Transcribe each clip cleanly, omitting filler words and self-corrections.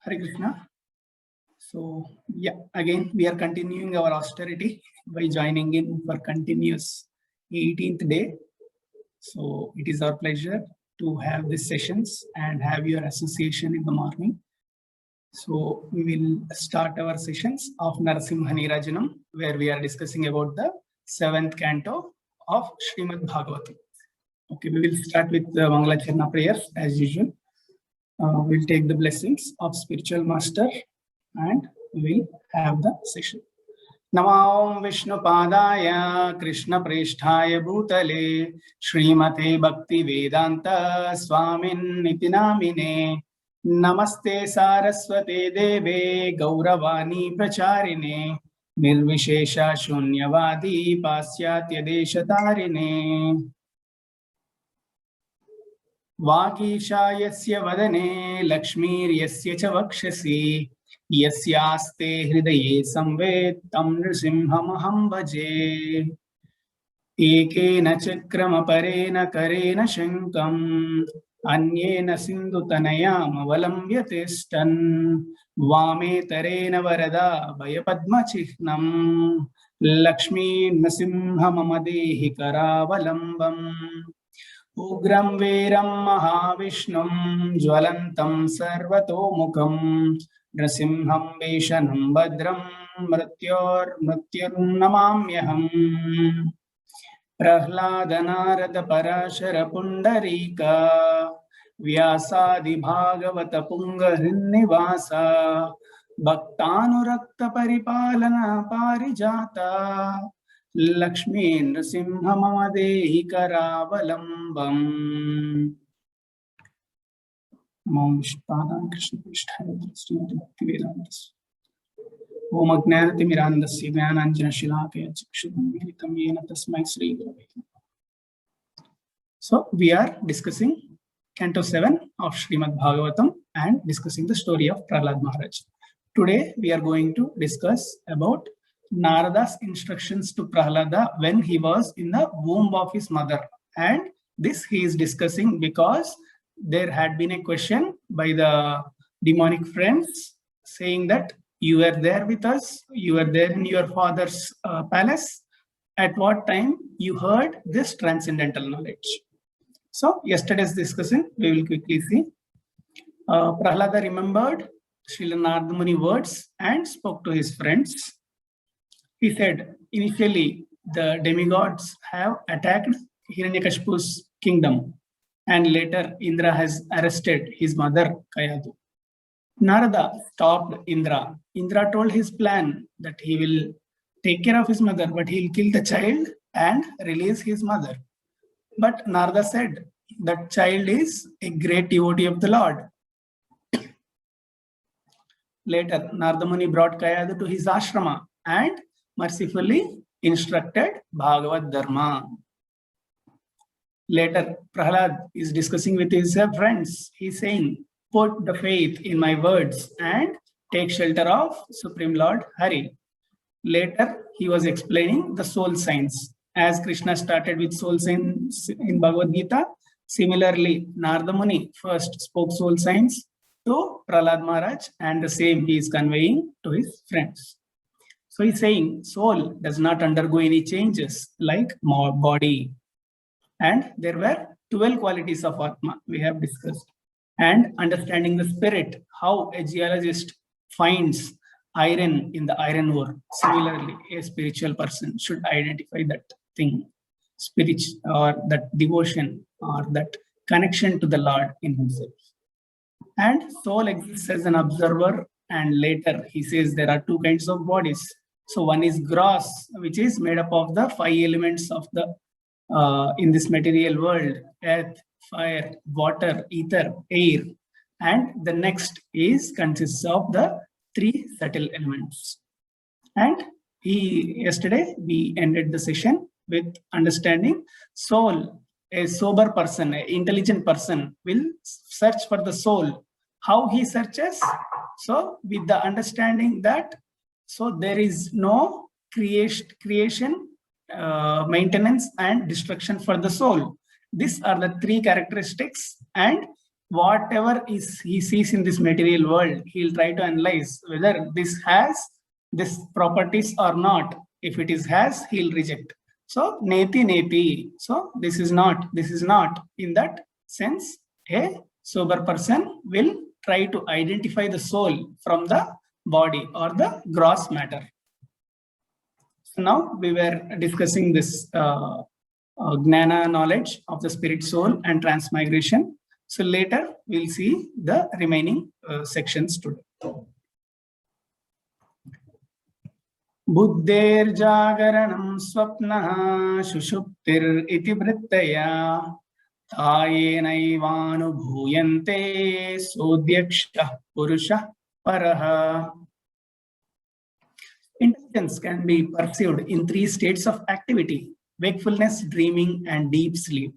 Hare Krishna. So yeah, again we are continuing our austerity by joining in for continuous 18th day. So it is our pleasure to have these sessions and have your association in the morning. So we will start our sessions of Narasimha Rajanam, where we are discussing about the 7th canto of Srimad Bhagavatam. Okay, we will start with the Mangalacharna prayers as usual. We'll take the blessings of spiritual master and we'll have the session. Namo Vishnu Padaya Krishna Preshthaya Bhutale Srimate Bhakti Vedanta Swamin Niti Namine Namaste Saraswate Deve Gauravani Pracharine Nirvishesha Shunyavadi Pasyatya Deshatarine वागीशायस्य वदने लक्ष्मीर्यस्य च वक्षसि यस्यास्ते हृदये संवेद तं नृसिंहमहं भजे एकेन चक्रमपरेण करेण शङ्खम् अन्येन सिन्धुतनयामवलम्ब्य तिष्ठन् वामेतरेण वरदा भयपद्मचिह्नं लक्ष्मी नृसिंह मम देहि करावलम्बम् उग्रं वीरं महाविष्णुं ज्वलन्तं सर्वतोमुखं नृसिंहं भीषणं भद्रं मृत्युर्नमाम्यहम् प्रह्लाद नारद पराशर पुण्डरीक व्यासादि भागवत पुंगहिन्निवास भक्तानुरक्त परिपालन पारिजाता लक्ष्मी नृसिंह मम देहि करावलम्बम् नमो विष्णुपादाय कृष्णपृष्ठाय श्रीमते भक्तिवेदान्त ओम अज्ञानतिमिरान्धस्य ज्ञानाञ्जनशलाकया चक्षुरुन्मीलितं येन तस्मै श्रीगुरवे नमः. So we are discussing Canto 7 of Srimad Bhagavatam and discussing the story of Prahlad Maharaj. Today we are going to discuss about Narada's instructions to Prahlada when he was in the womb of his mother. And this he is discussing because there had been a question by the demonic friends saying that you were there with us, you were there in your father's palace. At what time you heard this transcendental knowledge? So yesterday's discussion, we will quickly see. Prahlada remembered Srila Narada Muni words and spoke to his friends. He said, initially, the demigods have attacked Hiranyakashipu's kingdom, and later Indra has arrested his mother, Kayadu. Narada stopped Indra. Indra told his plan that he will take care of his mother, but he'll kill the child and release his mother. But Narada said, that child is a great devotee of the Lord. Later, Narada Muni brought Kayadu to his ashrama and mercifully instructed Bhagavad Dharma. Later, Prahlad is discussing with his friends. He's saying, put the faith in my words and take shelter of Supreme Lord Hari. Later, he was explaining the soul signs. As Krishna started with soul signs in Bhagavad Gita, similarly, Narada Muni first spoke soul signs to Prahlad Maharaj, and the same he is conveying to his friends. So he's saying soul does not undergo any changes like body. And there were 12 qualities of Atma we have discussed. And understanding the spirit, how a geologist finds iron in the iron ore. Similarly, a spiritual person should identify that thing, spirit or that devotion or that connection to the Lord in himself. And soul exists as an observer, and later he says there are two kinds of bodies. So one is gross, which is made up of the 5 elements of the in this material world: earth, fire, water, ether, air. And the next is consists of the 3 subtle elements. And yesterday we ended the session with understanding soul. A sober person, an intelligent person will search for the soul. How he searches? So with the understanding that so there is no creation, maintenance and destruction for the soul. These are the 3 characteristics, and whatever is he sees in this material world, he'll try to analyze whether this has this properties or not. If it is has, he'll reject. So neti neti. So this is not. This is not. In that sense, a sober person will try to identify the soul from the body or the gross matter. So now we were discussing this Gnana knowledge of the spirit soul and transmigration. So later we'll see the remaining sections today. Buddhir-jagaranam swapnaha shushuptir iti vrittaya tayenaivanubhuyante sodyaksha purusha paraha. Intelligence can be perceived in three states of activity: wakefulness, dreaming, and deep sleep.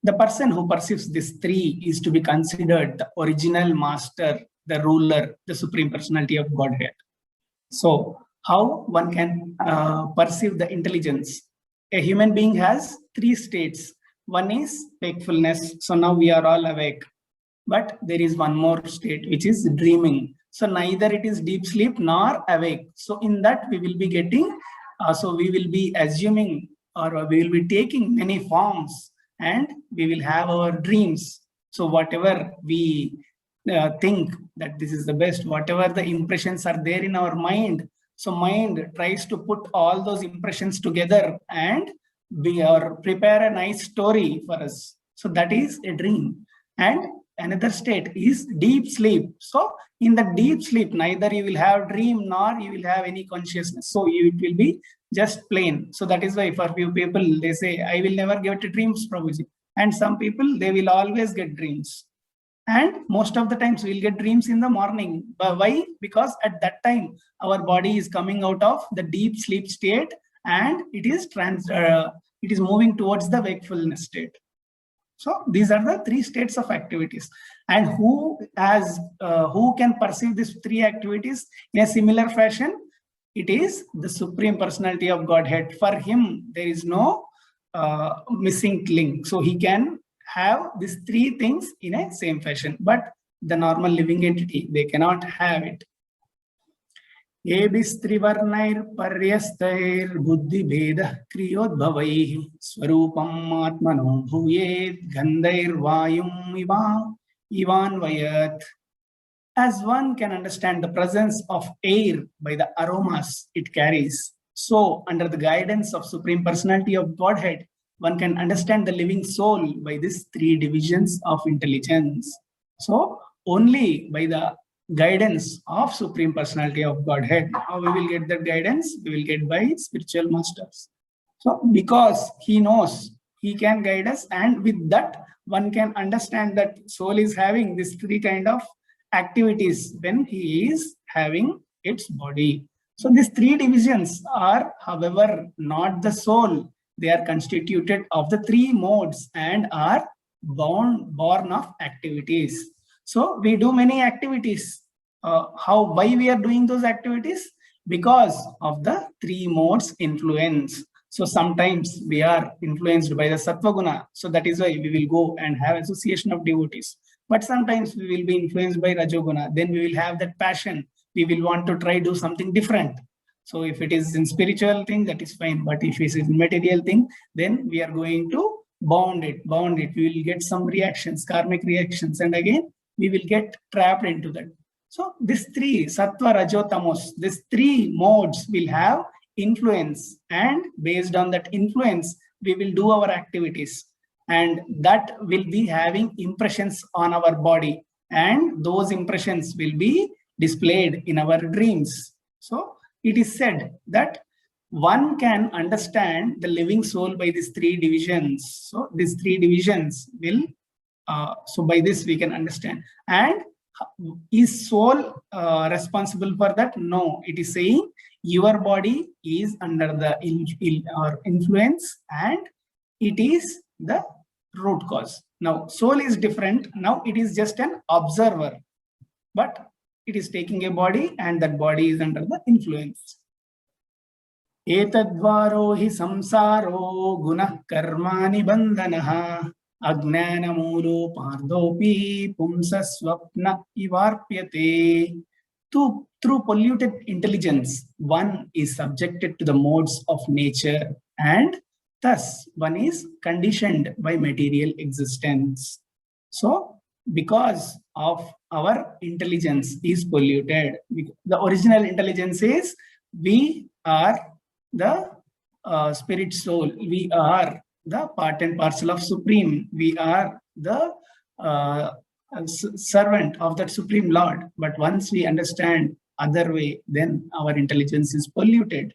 The person who perceives these three is to be considered the original master, the ruler, the supreme personality of Godhead. So, how one can perceive the intelligence? A human being has three states. One is wakefulness. So now we are all awake. But there is one more state, which is dreaming. So neither it is deep sleep nor awake. So in that we will be getting, so we will be assuming, or we will be taking many forms, and we will have our dreams. So whatever we think that this is the best, whatever the impressions are there in our mind, so mind tries to put all those impressions together and we are prepare a nice story for us. So that is a dream. And another state is deep sleep. So in the deep sleep, neither you will have dream nor you will have any consciousness. So it will be just plain. So that is why for few people, they say, I will never get dreams, Prabhuji. And some people, they will always get dreams. And most of the times we'll get dreams in the morning. But why? Because at that time, our body is coming out of the deep sleep state and it is moving towards the wakefulness state. So these are the three states of activities. And who can perceive these three activities in a similar fashion? It is the Supreme Personality of Godhead. For him, there is no missing link. So he can have these three things in a same fashion. But the normal living entity, they cannot have it. Ebistrivarnair paryastair buddhi beda kriyodbhavaihi swarupam atmano bhuyet gandhair vayum ivan vayat. As one can understand the presence of air by the aromas it carries, so under the guidance of Supreme Personality of Godhead, one can understand the living soul by these three divisions of intelligence. So only by the guidance of Supreme Personality of Godhead. How we will get that guidance? We will get by spiritual masters. So because he knows, he can guide us, and with that one can understand that soul is having this three kind of activities when he is having its body. So these three divisions are, however, not the soul. They are constituted of the three modes and are born of activities. So we do many activities. Why we are doing those activities? Because of the three modes influence. So sometimes we are influenced by the Sattva Guna. So that is why we will go and have association of devotees. But sometimes we will be influenced by Rajoguna. Then we will have that passion. We will want to try do something different. So if it is in spiritual thing, that is fine. But if it is in material thing, then we are going to bound it. We will get some reactions, karmic reactions. And again, we will get trapped into that. So these three, Sattva, Rajo, Tamos, these three modes will have influence. And based on that influence, we will do our activities. And that will be having impressions on our body. And those impressions will be displayed in our dreams. So it is said that one can understand the living soul by these three divisions. So these three divisions will, so by this we can understand. And is soul responsible for that? No, it is saying your body is under the influence and it is the root cause. Now, soul is different. Now it is just an observer, but it is taking a body and that body is under the influence. Etadvaro hi samsaro gunah karmani bandhanaha Agnanamulo pardopi pumsa swapna ivarpyate. Through polluted intelligence, one is subjected to the modes of nature and thus one is conditioned by material existence. So, because of our intelligence is polluted, the original intelligence is we are the spirit soul, we are the part and parcel of Supreme, we are the servant of that Supreme Lord. But once we understand other way, then our intelligence is polluted.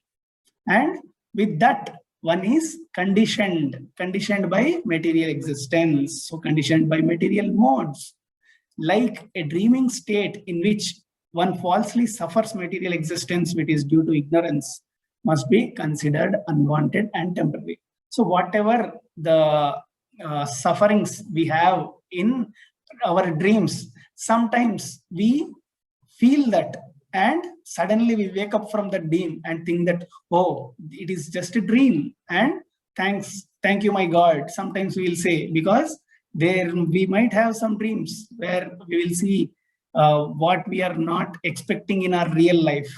And with that, one is conditioned by material existence, so conditioned by material modes. Like a dreaming state in which one falsely suffers material existence, which is due to ignorance, must be considered unwanted and temporary. So whatever the sufferings we have in our dreams, sometimes we feel that and suddenly we wake up from the dream and think that, oh, it is just a dream, and thank you my God, sometimes we will say, because there we might have some dreams where we will see what we are not expecting in our real life,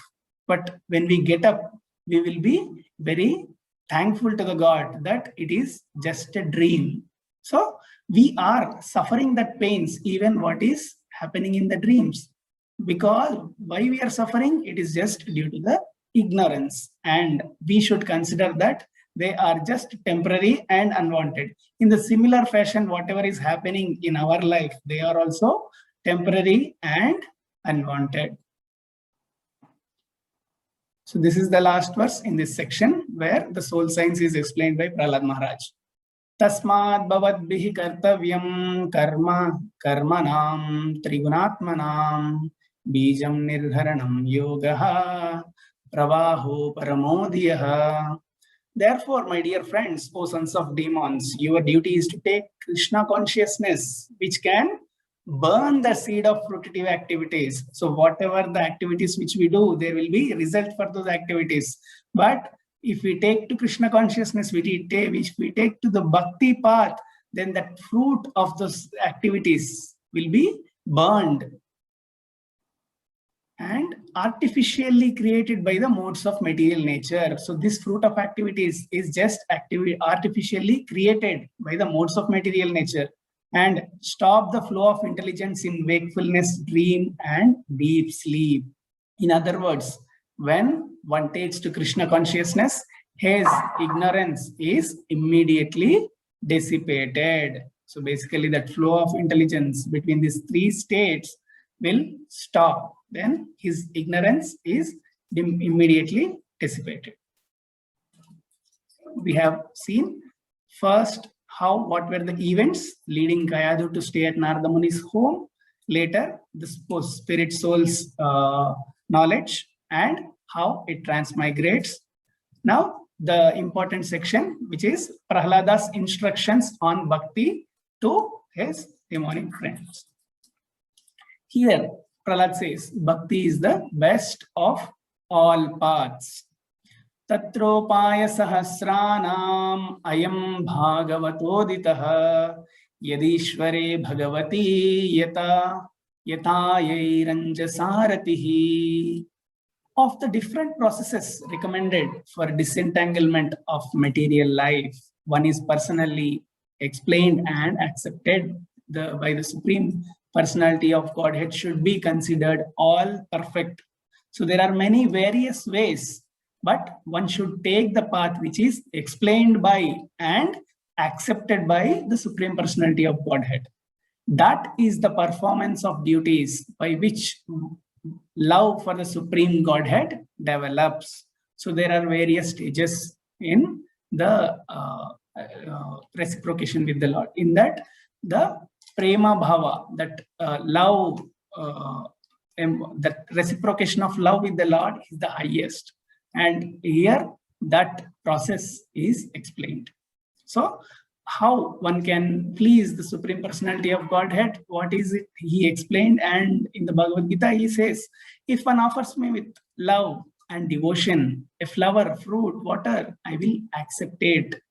but when we get up we will be very thankful to the God that it is just a dream. So we are suffering that pains even what is happening in the dreams, because why we are suffering, it is just due to the ignorance, and we should consider that they are just temporary and unwanted. In the similar fashion, whatever is happening in our life, they are also temporary and unwanted. So this is the last verse in this section where the soul science is explained by Prahlad Maharaj. Tasmad bhavadbhihi kartavyam karma karmanam trigunatmanam bijam nirharanam yogaha pravaho paramodiyah. Therefore, my dear friends, O sons of demons, your duty is to take Krishna consciousness, which can burn the seed of fruitive activities. So whatever the activities which we do, there will be result for those activities. But if we take to Krishna consciousness, which we take to the bhakti path, then that fruit of those activities will be burned and artificially created by the modes of material nature. So this fruit of activities is just artificially created by the modes of material nature and stop the flow of intelligence in wakefulness, dream, and deep sleep. In other words, when one takes to Krishna consciousness, his ignorance is immediately dissipated. So basically that flow of intelligence between these three states will stop. Then his ignorance is immediately dissipated. We have seen first what were the events leading Kayadu to stay at Narada Muni's home. Later, the spirit soul's knowledge and how it transmigrates. Now, the important section, which is Prahlada's instructions on bhakti to his demonic friends. Here, Prahlad says, bhakti is the best of all paths. Tatropaya sahasranam ayam bhagavatoditaha yadishvare bhagavati yata yatayairanjasaratihi. Of the different processes recommended for disentanglement of material life, one is personally explained and accepted by the Supreme Personality of Godhead should be considered all perfect. So there are many various ways, but one should take the path which is explained by and accepted by the Supreme Personality of Godhead. That is the performance of duties by which love for the Supreme Godhead develops. So there are various stages in the reciprocation with the Lord. In that, the prema bhava, that love, that reciprocation of love with the Lord is the highest. And here that process is explained. So how one can please the Supreme Personality of Godhead, what is it he explained? And in the Bhagavad Gita he says, if one offers me with love and devotion a flower, fruit, water, I will accept it.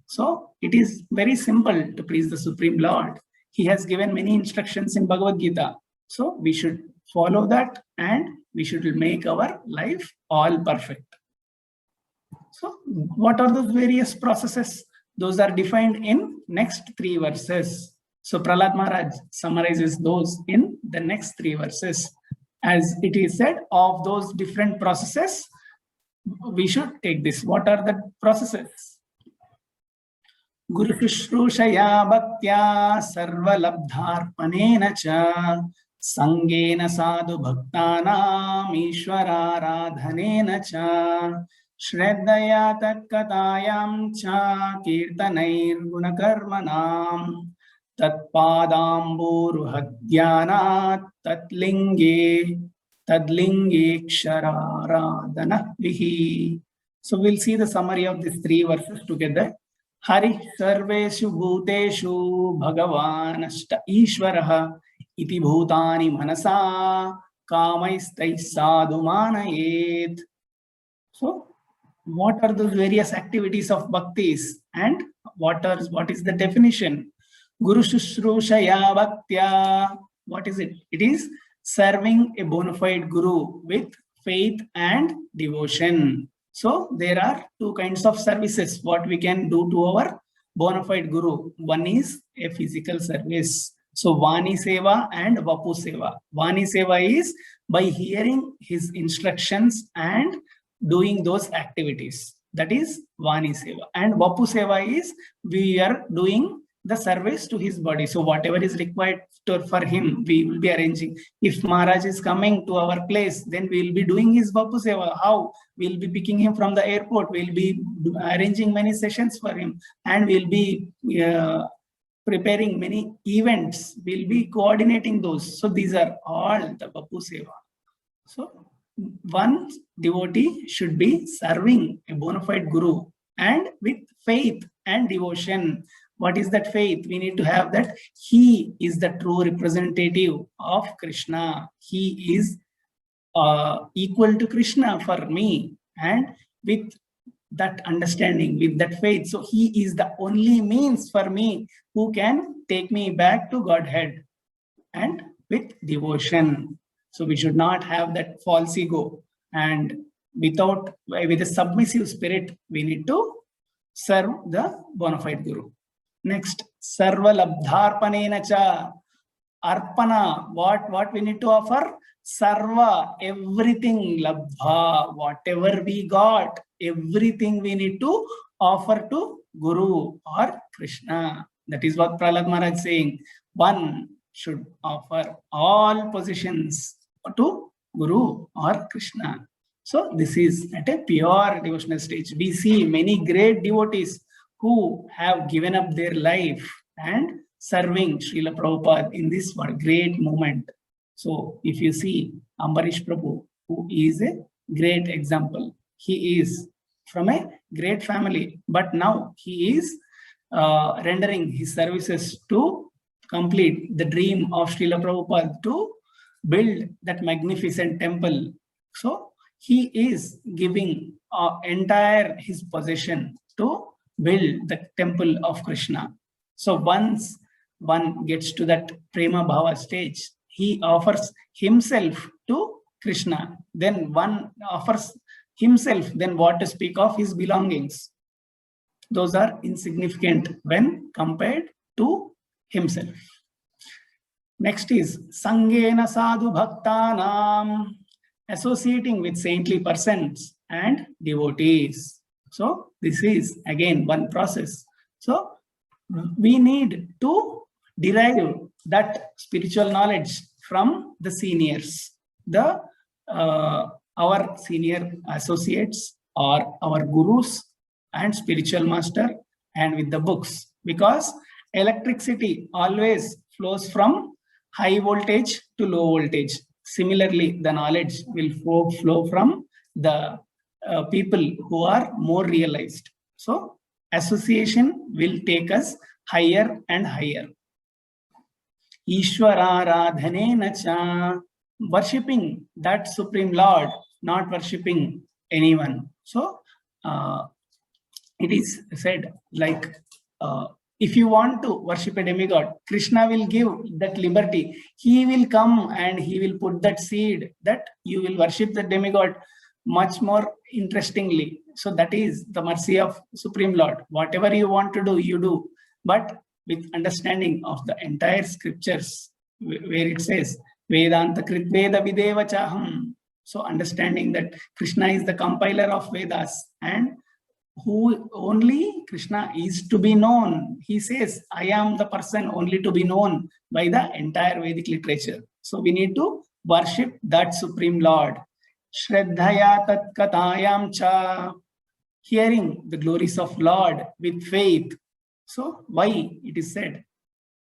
So it is very simple to please the Supreme Lord. He has given many instructions in Bhagavad Gita. So we should follow that and we should make our life all perfect. So what are those various processes? Those are defined in next 3 verses. So Prahlad Maharaj summarizes those in the next 3 verses. As it is said, of those different processes, we should take this. What are the processes? Guru Shushrusaya Bhaktya Sarvalabdharpanena Cha Sangena Sadhu Bhaktanam Ishwararadhanena Cha Shraddhaya Tatkatayam Cha Kirtanair Gunakarmanam Tatpadamburuhadhyanat Tatlinge Tadlinge Vihi. So we'll see the summary of these 3 verses together. Hari sarveshu bhuteshu bhagavanashta ishvaraha iti bhutani manasa kamaistai sadhu manayet. So what are those various activities of bhaktis and what is the definition? Guru Shushrusaya Bhaktya. What is it? It is serving a bona fide guru with faith and devotion. So there are 2 kinds of services what we can do to our bona fide guru. One is a physical service. So Vani Seva and Vapu Seva. Vani Seva is by hearing his instructions and doing those activities. That is Vani Seva. And Vapu Seva is we are doing the service to his body. So whatever is required for him, we will be arranging. If Maharaj is coming to our place, then we will be doing his Vapu Seva. How? We will be picking him from the airport. We will be arranging many sessions for him. And we will be preparing many events. We will be coordinating those. So these are all the Vapu Seva. So one devotee should be serving a bona fide guru and with faith and devotion. What is that faith? We need to have that he is the true representative of Krishna. He is equal to Krishna for me. And with that understanding, with that faith, so he is the only means for me who can take me back to Godhead. And with devotion. So we should not have that false ego. And with a submissive spirit, we need to serve the bona fide guru. Next, Sarva Labdharpanena Cha. Arpana, what we need to offer? Sarva, everything labdha, whatever we got, everything we need to offer to Guru or Krishna. That is what Prahlad Maharaj is saying. One should offer all positions to Guru or Krishna. So this is at a pure devotional stage. We see many great devotees who have given up their life and serving Srila Prabhupada in this great moment. So if you see Ambarish Prabhu, who is a great example, he is from a great family, but now he is rendering his services to complete the dream of Srila Prabhupada to build that magnificent temple. So he is giving entire his possession to build the temple of Krishna. So once one gets to that Prema Bhava stage, he offers himself to Krishna. Then one offers himself, then what to speak of his belongings? Those are insignificant when compared to himself. Next is Sangena Sadhu Bhaktanam, associating with saintly persons and devotees. So this is again one process. So we need to derive that spiritual knowledge from the seniors, our senior associates or our gurus and spiritual master, and with the books, because electricity always flows from high voltage to low voltage. Similarly, the knowledge will flow from the people who are more realized. So association will take us higher and higher. Ishwararadhanena cha, worshipping that Supreme Lord, not worshipping anyone. So it is said like, if you want to worship a demigod, Krishna will give that liberty. He will come and he will put that seed that you will worship the demigod much more interestingly. So that is the mercy of Supreme Lord. Whatever you want to do, you do, but with understanding of the entire scriptures, where it says Vedanta Krit Veda Videva Chaham. So understanding that Krishna is the compiler of Vedas, and who only Krishna is to be known. He says, I am the person only to be known by the entire Vedic literature. So we need to worship that Supreme Lord. Shraddhaya tat katayam cha, hearing the glories of Lord with faith. So why it is said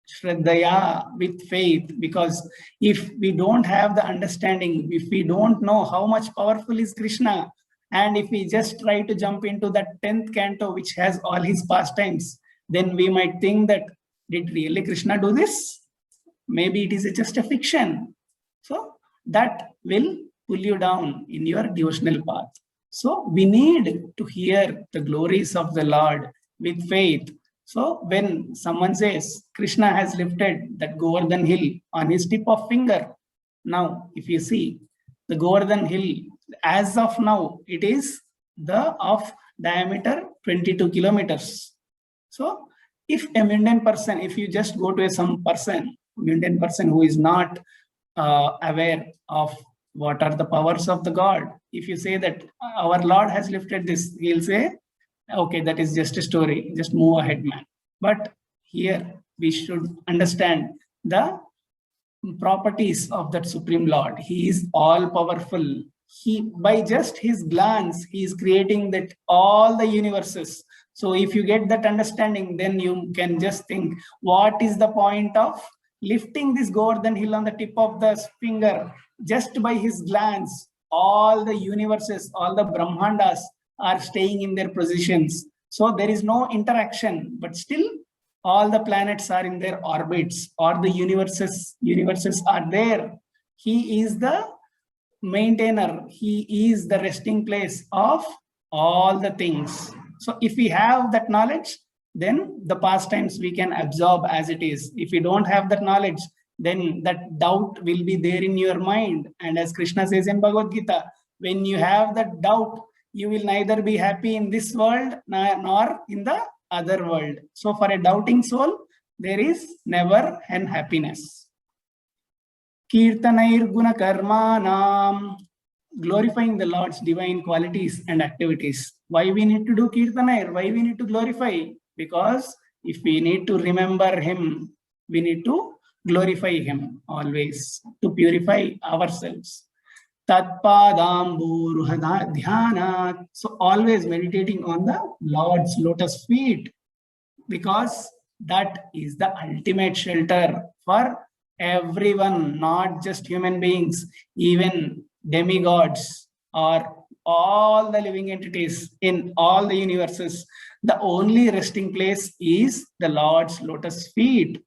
Shraddhaya, with faith? Because if we don't have the understanding, if we don't know how much powerful is Krishna, and if we just try to jump into that 10th canto, which has all his pastimes, then we might think that, did really Krishna do this? Maybe it is just a fiction. So that will pull you down in your devotional path. So we need to hear the glories of the Lord with faith. So when someone says Krishna has lifted that Govardhan hill on his tip of finger, now if you see the Govardhan hill, as of now, it is the of diameter 22 kilometers. So if a mundane person, if you just go to some person, mundane person who is not aware of what are the powers of the God, if you say that our Lord has lifted this, he'll say, okay, that is just a story, just move ahead, man. But here we should understand the properties of that Supreme Lord. He is all powerful. He, by just his glance, he is creating that all the universes. So if you get that understanding, then you can just think, what is the point of lifting this Govardhan hill on the tip of the finger? Just by his glance, all the universes, all the Brahmandas are staying in their positions. So there is no interaction, but still all the planets are in their orbits, or the universes are there. He is the maintainer. He is the resting place of all the things. So if we have that knowledge, then the pastimes we can absorb as it is. If you don't have that knowledge, then that doubt will be there in your mind. And as Krishna says in Bhagavad Gita, when you have that doubt, you will neither be happy in this world nor in the other world. So for a doubting soul, there is never an happiness. Kirtanair guna karmanam, glorifying the Lord's divine qualities and activities. Why we need to do Kirtanair? Why we need to glorify? Because if we need to remember him, we need to glorify him always, to purify ourselves. Tatpadamburuhada dhyana. So always meditating on the Lord's lotus feet, because that is the ultimate shelter for everyone, not just human beings, even demigods or all the living entities in all the universes. The only resting place is the Lord's lotus feet.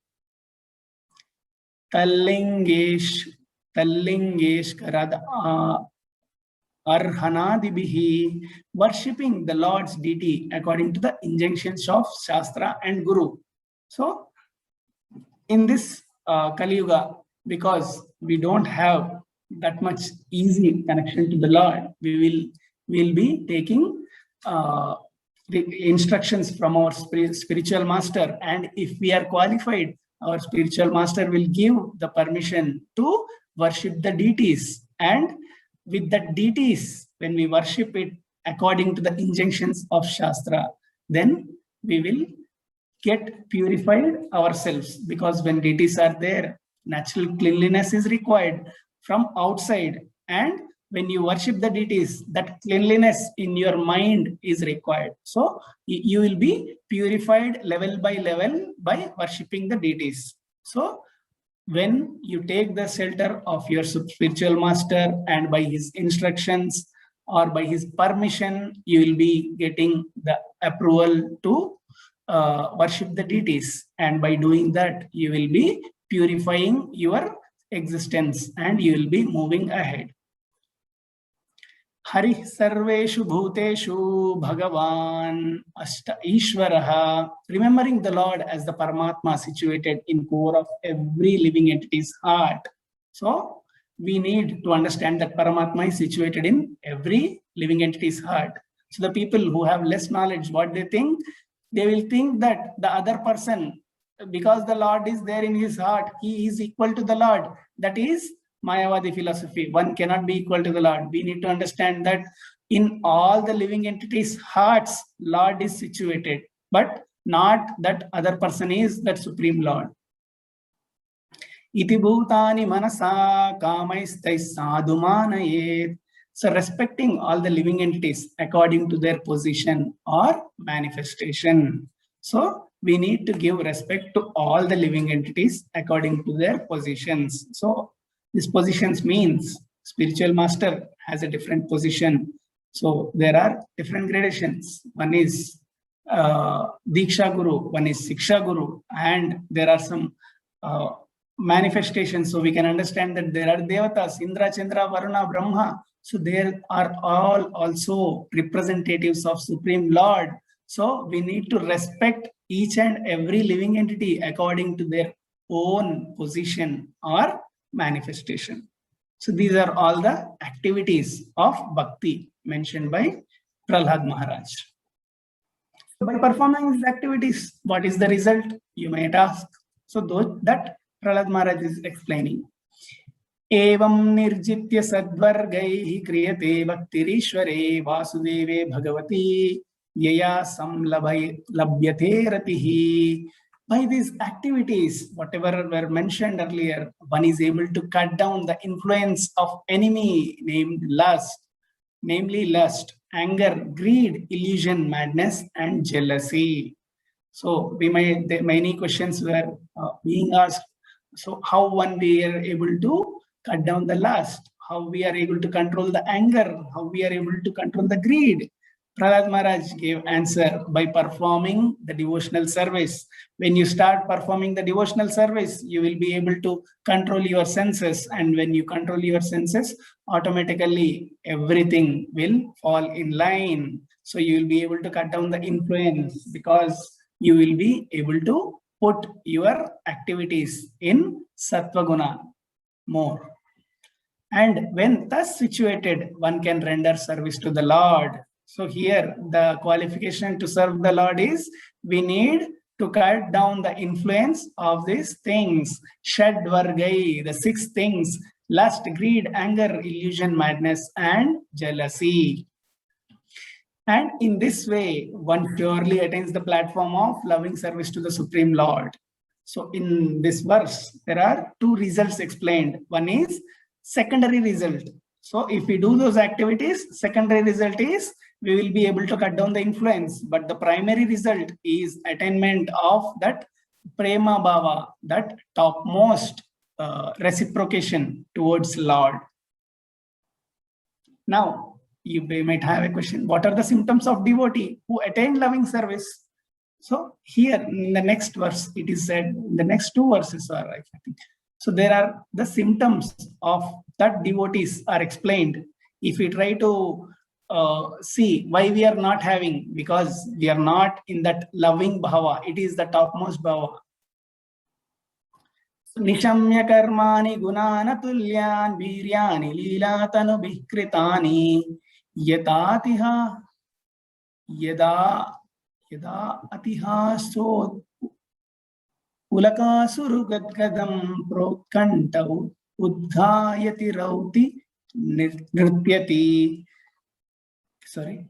Tallingesh Karad Arhanadibihi, worshipping the Lord's deity according to the injunctions of Shastra and Guru. So in this Kali Yuga, because we don't have that much easy connection to the Lord, we will be taking the instructions from our spiritual master, and if we are qualified, our spiritual master will give the permission to worship the deities. And with the deities, when we worship it according to the injunctions of Shastra, then we will get purified ourselves, because when deities are there, natural cleanliness is required from outside, and when you worship the deities, that cleanliness in your mind is required. So you will be purified level by level by worshipping the deities. So when you take the shelter of your spiritual master, and by his instructions or by his permission, you will be getting the approval to worship the deities. And by doing that, you will be purifying your existence and you will be moving ahead. Hari Sarveshu Bhuteshu Bhagavan Ashta Ishvaraha. Remembering the Lord as the Paramatma situated in core of every living entity's heart. So we need to understand that Paramatma is situated in every living entity's heart. So the people who have less knowledge, what they think? They will think that the other person, because the Lord is there in his heart, he is equal to the Lord. That is Mayavadi philosophy. One cannot be equal to the Lord. We need to understand that in all the living entities' hearts, Lord is situated, but not that other person is that Supreme Lord. Iti bhutani manasa kamaistai sadhumanayet. So respecting all the living entities according to their position or manifestation. So we need to give respect to all the living entities according to their positions. So this positions means spiritual master has a different position. So there are different gradations. One is Diksha Guru, one is Siksha Guru, and there are some manifestations. So we can understand that there are Devatas, Indra, Chandra, Varuna, Brahma. So there are all also representatives of Supreme Lord. So we need to respect each and every living entity according to their own position or manifestation. So these are all the activities of Bhakti mentioned by Prahlad Maharaj. So by performing these activities, what is the result? You might ask. So that Prahlad Maharaj is explaining. Evam nirjitya sadvargaihi kriyate bhaktirishware vasudeve bhagavati yaya samlabhyate ratihi. By these activities, whatever were mentioned earlier, one is able to cut down the influence of enemy named lust, namely lust, anger, greed, illusion, madness, and jealousy. So many questions were being asked. So how one we are able to cut down the lust, how we are able to control the anger, how we are able to control the greed. Prahlad Maharaj gave answer by performing the devotional service. When you start performing the devotional service, you will be able to control your senses. And when you control your senses, automatically everything will fall in line. So you will be able to cut down the influence because you will be able to put your activities in Sattva Guna more. And when thus situated, one can render service to the Lord. So here the qualification to serve the Lord is we need to cut down the influence of these things. Shad Vargai, the 6 things: lust, greed, anger, illusion, madness, and jealousy. And in this way, one purely attains the platform of loving service to the Supreme Lord. So in this verse, there are 2 results explained. One is secondary result. So if we do those activities, secondary result is we will be able to cut down the influence. But the primary result is attainment of that prema bhava, that topmost reciprocation towards Lord. Now, you might have a question. What are the symptoms of devotee who attain loving service? So here in the next verse, it is said, in the next 2 verses are, I think. So there are the symptoms of that devotees are explained. If we try to see why we are not having, because we are not in that loving bhava, it is the topmost bhava. Nishamya karmani gunana tulyan viryani leelatanu bhikritani yatatiha yada atihaso ulakasuru gadgadam prokantau udghayati rauti nrityati. Sorry.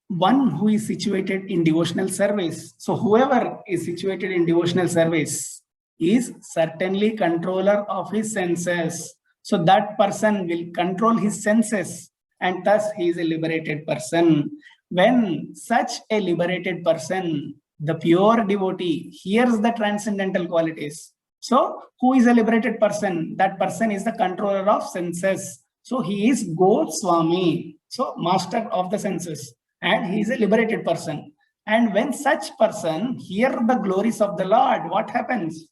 One who is situated in devotional service. So whoever is situated in devotional service is certainly controller of his senses. So that person will control his senses and thus he is a liberated person. When such a liberated person, the pure devotee, hears the transcendental qualities. So who is a liberated person? That person is the controller of senses. So he is Goswami, so master of the senses, and he is a liberated person. And when such person hear the glories of the Lord, what happens?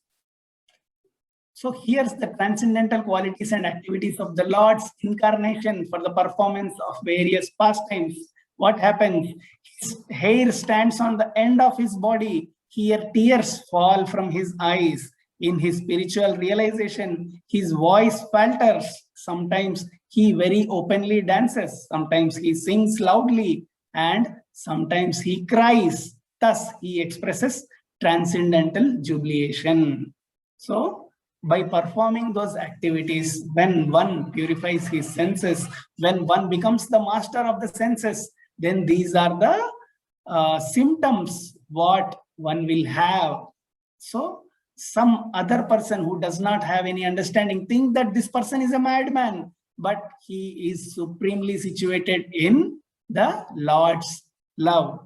So here's the transcendental qualities and activities of the Lord's incarnation for the performance of various pastimes. What happens? His hair stands on the end of his body. Here tears fall from his eyes. In his spiritual realization, his voice falters. Sometimes he very openly dances. Sometimes he sings loudly. And sometimes he cries. Thus, he expresses transcendental jubilation. So, by performing those activities, when one purifies his senses, when one becomes the master of the senses, then these are the symptoms what one will have. So some other person who does not have any understanding think that this person is a madman, but he is supremely situated in the Lord's love.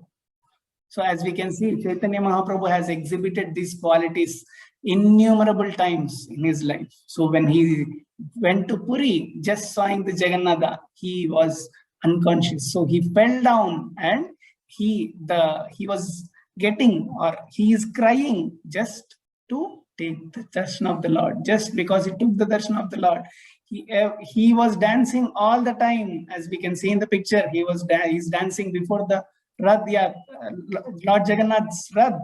So as we can see, Chaitanya Mahaprabhu has exhibited these qualities innumerable times in his life. So when he went to Puri, just sawing the Jagannatha, he was unconscious. So he fell down and he was getting, or he is crying just to take the darshan of the Lord, just because he took the darshan of the Lord. He was dancing all the time, as we can see in the picture. He's dancing before the Rath, Lord Jagannath's Rath.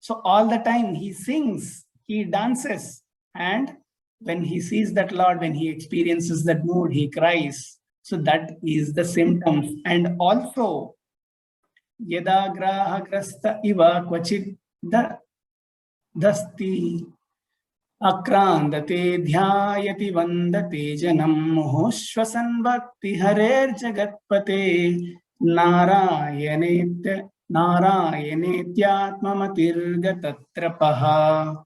So all the time he sings, he dances, and when he sees that Lord, when he experiences that mood, he cries. So that is the symptoms. And also, yada graha grasta iva kvachid dasti akrandate dhyayati vandate janam mohoshvasan bhakti harer jagatpate Narayanetyatmamatirgatatrapaha.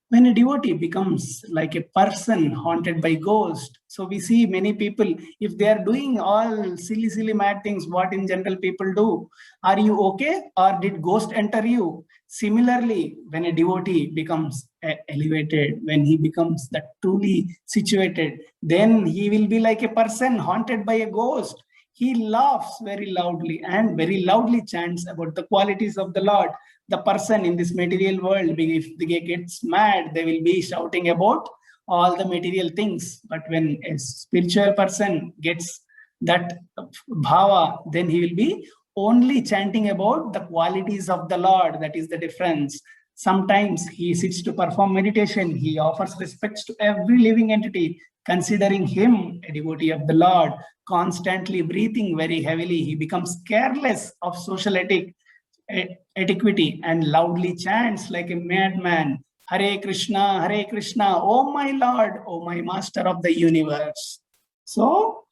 When a devotee becomes like a person haunted by ghost, so we see many people, if they are doing all silly mad things, what in general people do, are you okay, or did ghost enter you? Similarly, when a devotee becomes elevated, when he becomes that truly situated, then he will be like a person haunted by a ghost. He laughs very loudly and very loudly chants about the qualities of the Lord. The person in this material world, if they gets mad, they will be shouting about all the material things. But when a spiritual person gets that bhava, then he will be only chanting about the qualities of the Lord. That is the difference. Sometimes he sits to perform meditation. He offers respects to every living entity, considering him a devotee of the Lord. Constantly breathing very heavily, he becomes careless of social etiquette and loudly chants like a madman, Hare Krishna, oh my Lord, oh my Master of the universe. So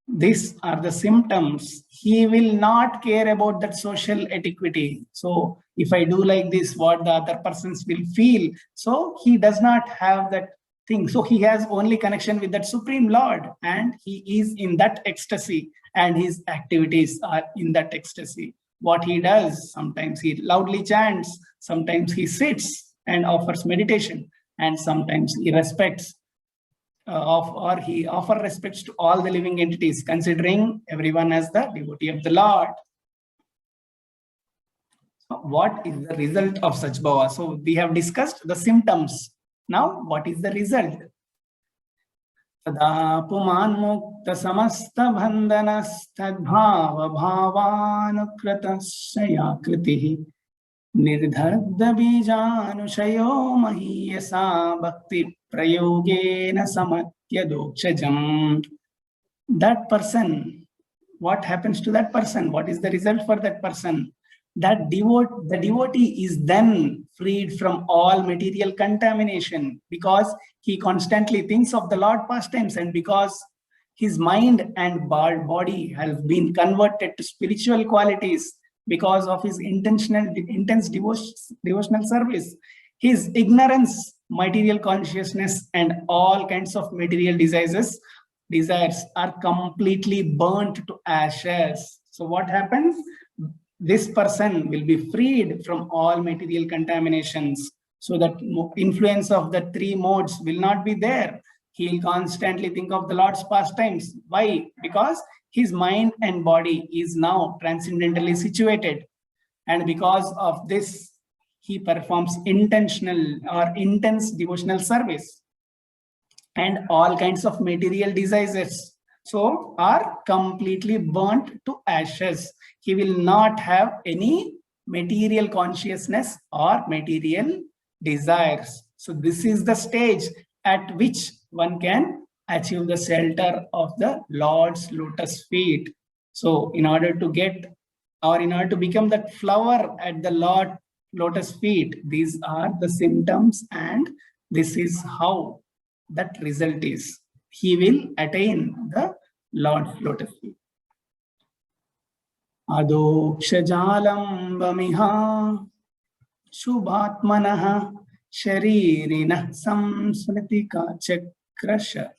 these are the symptoms. He will not care about that social etiquette. So if I do like this, what the other persons will feel. So he does not have that thing. So he has only connection with that Supreme Lord, and he is in that ecstasy, and his activities are in that ecstasy. What he does, sometimes he loudly chants, sometimes he sits and offers meditation, and sometimes he respects he offers respects to all the living entities, considering everyone as the devotee of the Lord. So what is the result of such bhava? So we have discussed the symptoms. Now, what is the result? Tada puman mukta samasta bandhanastadbhava bhavanukratasyaya kritihi nirdhagda bijanushayo mahiyasa bhakti prayogena samatya dokshajam. That person, what happens to that person? What is the result for that person? The devotee is then freed from all material contamination, because he constantly thinks of the Lord pastimes, and because his mind and body have been converted to spiritual qualities because of his intense devotional service. His ignorance, material consciousness, and all kinds of material desires are completely burnt to ashes. So what happens? This person will be freed from all material contaminations, so that influence of the three modes will not be there. He'll constantly think of the Lord's pastimes. Why? Because his mind and body is now transcendentally situated. And because of this, he performs intentional or intense devotional service. and all kinds of material desires, so are completely burnt to ashes. He will not have any material consciousness or material desires. So this is the stage at which one can achieve the shelter of the Lord's lotus feet. So in order to get, or in order to become that flower at the Lord lotus feet, these are the symptoms, and this is how that result is. He will attain the Lord's lotus feet. Adokshjalambamiha Shubhatmanah Sharirina Samsmritika Chakrasha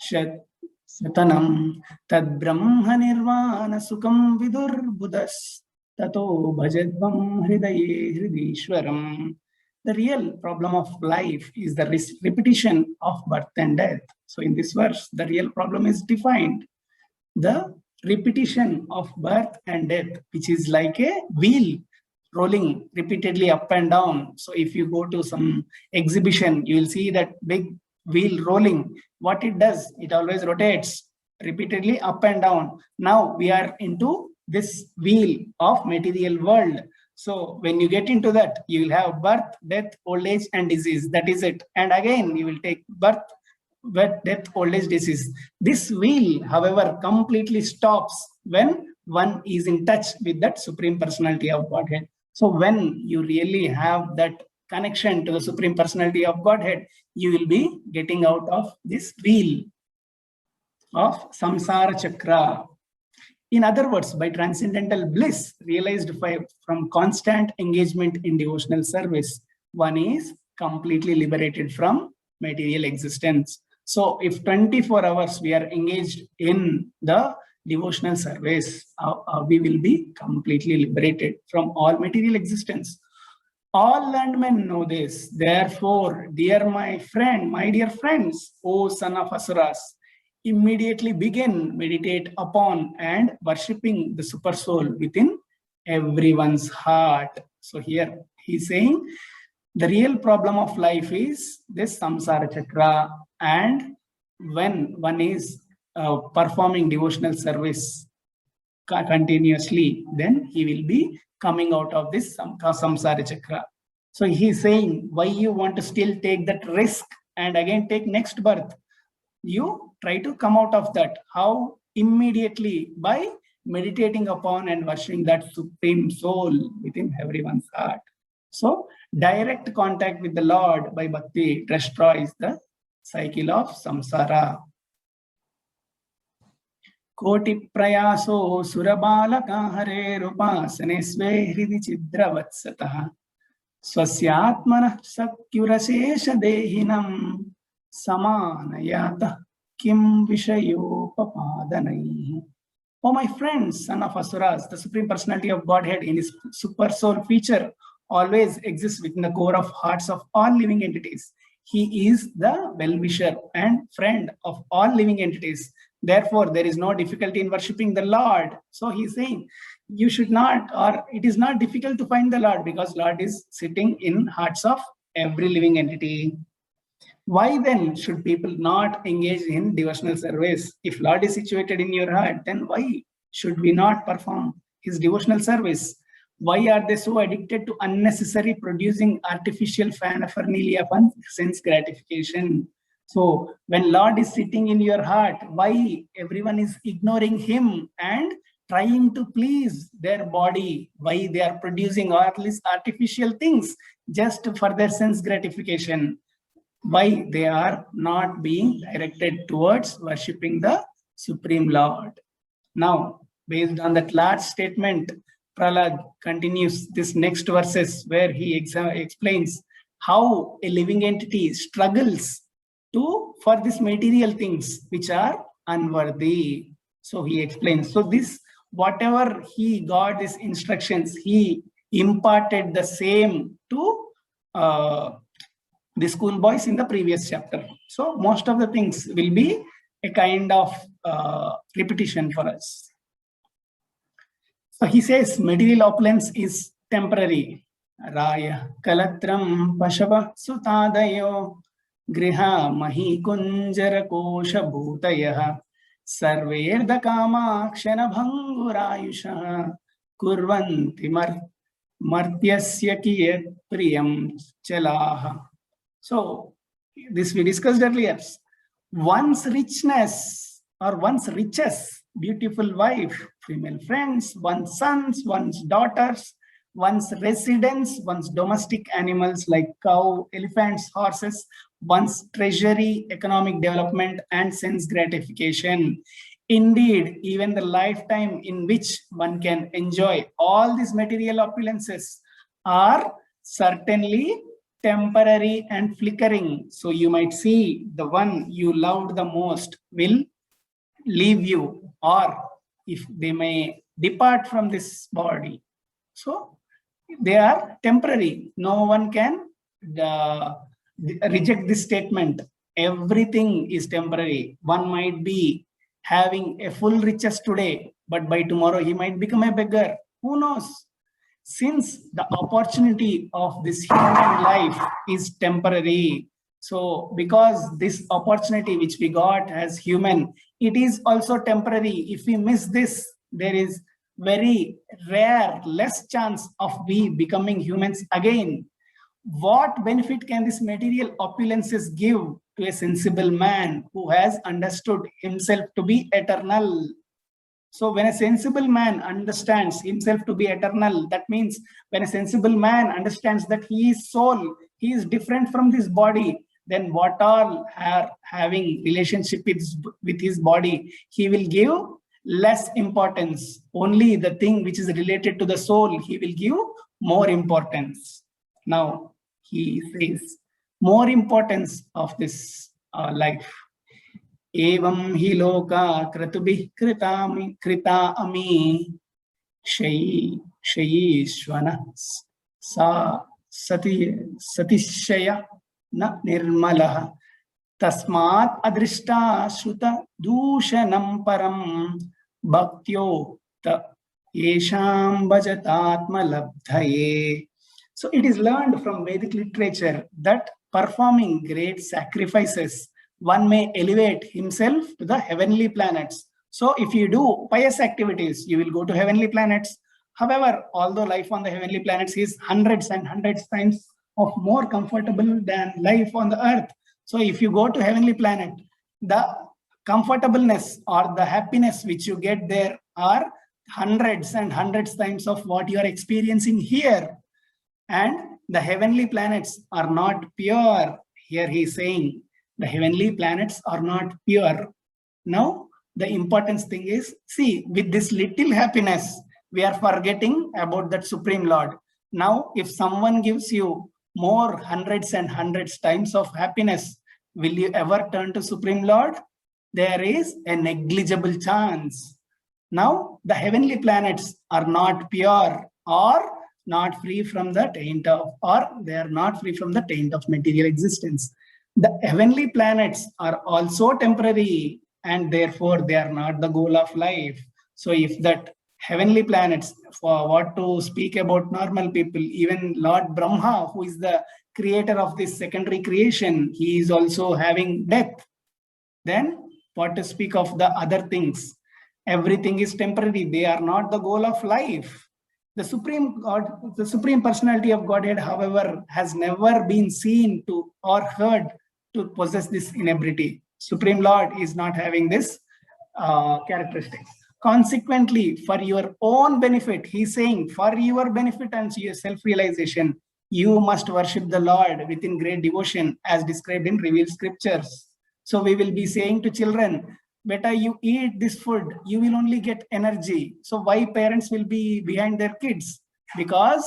Satanam Tad Brahma Nirvana Sukham Vidur Buddhas Tato Bhajadvam Hridaye Hridishwaram. The real problem of life is the repetition of birth and death. So in this verse, the real problem is defined. The repetition of birth and death, which is like a wheel rolling repeatedly up and down. So if you go to some exhibition, you will see that big wheel rolling. What it does, it always rotates repeatedly up and down. Now we are into this wheel of material world. So when you get into that, you will have birth, death, old age, and disease. That is it. And again, you will take birth, death, old age, disease. This wheel, however, completely stops when one is in touch with that Supreme Personality of Godhead. So when you really have that connection to the Supreme Personality of Godhead, you will be getting out of this wheel of samsara chakra. In other words, by transcendental bliss realized from constant engagement in devotional service, one is completely liberated from material existence. So if 24 hours we are engaged in the devotional service, we will be completely liberated from all material existence. All learned men know this. Therefore, dear my friend, my dear friends, O son of Asuras, immediately begin meditate upon and worshipping the super soul within everyone's heart. So here he's saying the real problem of life is this samsara chakra, and when one is performing devotional service continuously, then he will be coming out of this samsara chakra. So he's saying, why you want to still take that risk and again take next birth? You try to come out of that. How? Immediately, by meditating upon and worshiping that Supreme Soul within everyone's heart. So direct contact with the Lord by bhakti destroys the cycle of samsara. Koti prayaso surabalaka hare rupasane sve hridi chidravatsatah swasyatmana sakyurasesha dehinam samanayata kim vishayopapadanai. Oh my friends, son of Asuras, the Supreme Personality of Godhead in his super soul feature always exists within the core of hearts of all living entities. He is the well-wisher and friend of all living entities. Therefore, there is no difficulty in worshipping the Lord. So he's saying, you should not, or it is not difficult to find the Lord, because Lord is sitting in hearts of every living entity. Why then should people not engage in devotional service? If Lord is situated in your heart, then why should we not perform his devotional service? Why are they so addicted to unnecessary producing artificial paraphernalia for sense gratification? So when Lord is sitting in your heart, why everyone is ignoring him and trying to please their body? Why they are producing all these artificial things just for their sense gratification? Why they are not being directed towards worshipping the Supreme Lord? Now, based on that last statement, Prahlad continues this next verses where he explains how a living entity struggles for these material things which are unworthy. So he explains. So this, whatever he got these instructions, he imparted the same to the schoolboys in the previous chapter. So most of the things will be a kind of repetition for us. So he says material opulence is temporary. Raya kalatram pashava sutadayo Griha Mahi Kunjara Kosha Bhutayah Sarverdakama Bhangurayusha Kurvanti Martyasya Kiyat Priyam Chalaha. So, this we discussed earlier. One's richness or one's riches, beautiful wife, female friends, one's sons, one's daughters, one's residence, one's domestic animals like cow, elephants, horses, one's treasury, economic development, and sense gratification. Indeed, even the lifetime in which one can enjoy all these material opulences are certainly temporary and flickering. So you might see the one you loved the most will leave you, or if they may depart from this body. So they are temporary. No one can reject this statement. Everything is temporary. One might be having a full riches today, but by tomorrow he might become a beggar. Who knows? Since the opportunity of this human life is temporary, so because this opportunity which we got as human, it is also temporary. If we miss this, there is very rare, less chance of we becoming humans again. What benefit can this material opulences give to a sensible man who has understood himself to be eternal? So when a sensible man understands himself to be eternal, that means when a sensible man understands that he is soul, he is different from this body, then what all are having relationship with his body, he will give less importance. Only the thing which is related to the soul, he will give more importance. Now, he says, more importance of this life. Evam hi loka kratubih krita ami shayishvana sa satishaya na nirmalah tasmat adrishta shruta dushanam param bhaktyo ta yesham bhajatatma labdhaye. So it is learned from Vedic literature that performing great sacrifices, one may elevate himself to the heavenly planets. So if you do pious activities, you will go to heavenly planets. However, although life on the heavenly planets is hundreds and hundreds times of more comfortable than life on the earth. So if you go to heavenly planet, the comfortableness or the happiness which you get there are hundreds and hundreds times of what you are experiencing here. And the heavenly planets are not pure. Here he is saying, the heavenly planets are not pure. Now, the important thing is, see, with this little happiness, we are forgetting about that Supreme Lord. Now, if someone gives you more hundreds and hundreds times of happiness, will you ever turn to Supreme Lord? There is a negligible chance. Now, the heavenly planets are not pure or not free from the taint of, or they are not free from the taint of material existence. The heavenly planets are also temporary and therefore they are not the goal of life. So if that heavenly planets, for what to speak about normal people, even Lord Brahma, who is the creator of this secondary creation, he is also having death. Then what to speak of the other things? Everything is temporary. They are not the goal of life. The Supreme God, the Supreme Personality of Godhead, however, has never been seen to or heard to possess this inability. Supreme Lord is not having this characteristics. Consequently, for your own benefit, he's saying, for your benefit and your self-realization, you must worship the Lord within great devotion as described in revealed scriptures. So we will be saying to children, better you eat this food, you will only get energy. So why parents will be behind their kids? Because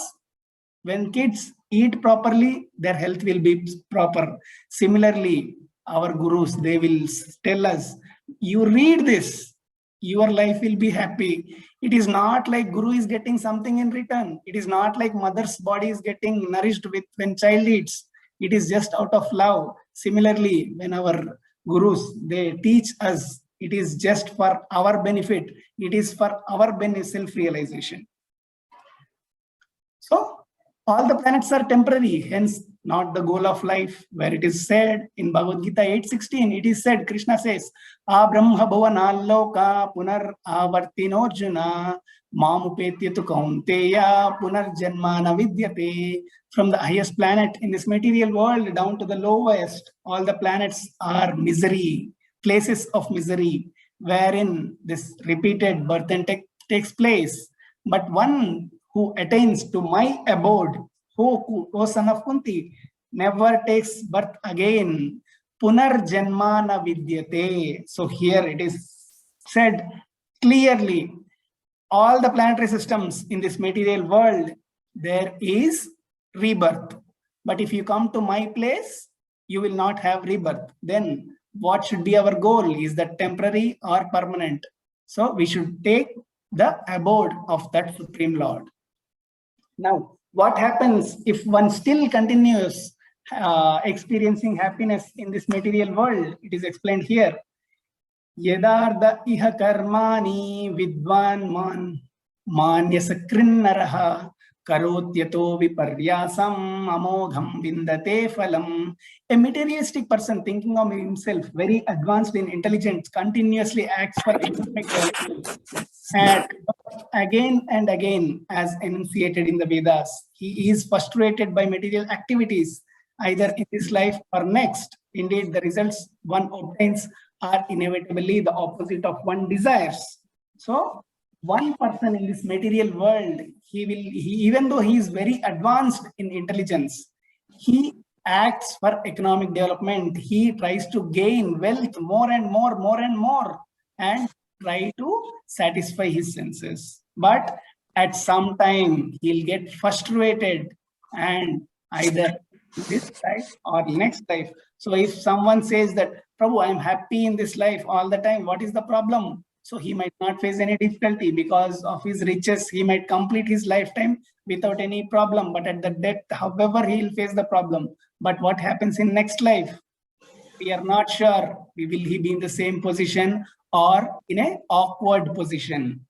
when kids eat properly, their health will be proper. Similarly, our gurus, they will tell us, you read this, your life will be happy. It is not like guru is getting something in return. It is not like mother's body is getting nourished with when child eats. It is just out of love. Similarly, when our gurus, they teach us, it is just for our benefit. It is for our self-realization. So all the planets are temporary. Hence, not the goal of life, where it is said in Bhagavad Gita 8:16, it is said, Krishna says, A Brahma Bhavanaloka Punar Avartinorjuna Mamupetyatu Kaunteya Punar Janmana Vidyate. From the highest planet in this material world down to the lowest, all the planets are misery, places of misery, wherein this repeated birth and takes place. But one who attains to my abode, O son of Kunti, never takes birth again. Punar janmana vidyate. So here it is said clearly, all the planetary systems in this material world, there is rebirth. But if you come to my place, you will not have rebirth. Then what should be our goal? Is that temporary or permanent? So we should take the abode of that Supreme Lord. Now, what happens if one still continues experiencing happiness in this material world? It is explained here. Yedardha iha karmani vidvan manya sakrinnaraha karotyato viparyasam amogham vindate phalam. A materialistic person thinking of himself very advanced in intelligence continuously acts for economic development. And again and again, as enunciated in the Vedas, he is frustrated by material activities, either in this life or next. Indeed, the results one obtains are inevitably the opposite of one desires. So, one person in this material world, even though he is very advanced in intelligence, he acts for economic development. He tries to gain wealth more and more, and try to satisfy his senses. But at some time, he'll get frustrated, and either this life or next life. So if someone says that, Prabhu, I'm happy in this life all the time, what is the problem? So he might not face any difficulty because of his riches. He might complete his lifetime without any problem. But at the death, however, he'll face the problem. But what happens in next life? We are not sure. Will he be in the same position or in an awkward position?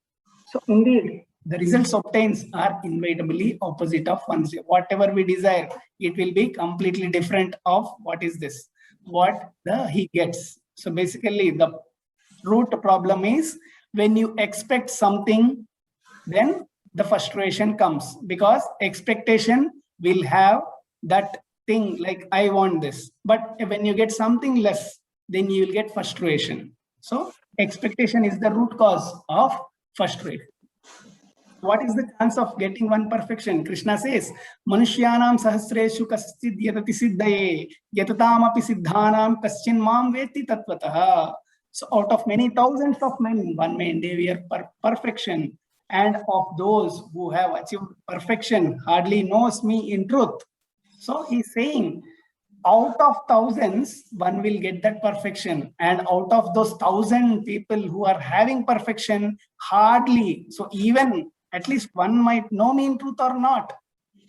So indeed, the results obtained are inevitably opposite of one's. Whatever we desire, it will be completely different of what is this, what he gets. So basically, the root problem is when you expect something, then the frustration comes, because expectation will have that thing like I want this. But when you get something less, then you will get frustration. So expectation is the root cause of frustration. What is the chance of getting one perfection? Krishna says, Manushyanam sahasreshu kaschid yatati siddhaye yatatam api siddhanam kaschin mam veti tattvataha. So out of many thousands of men, one may endeavor perfection. And of those who have achieved perfection, hardly knows me in truth. So he's saying, out of thousands, one will get that perfection. And out of those 1,000 people who are having perfection, hardly, so even at least one might know me in truth or not.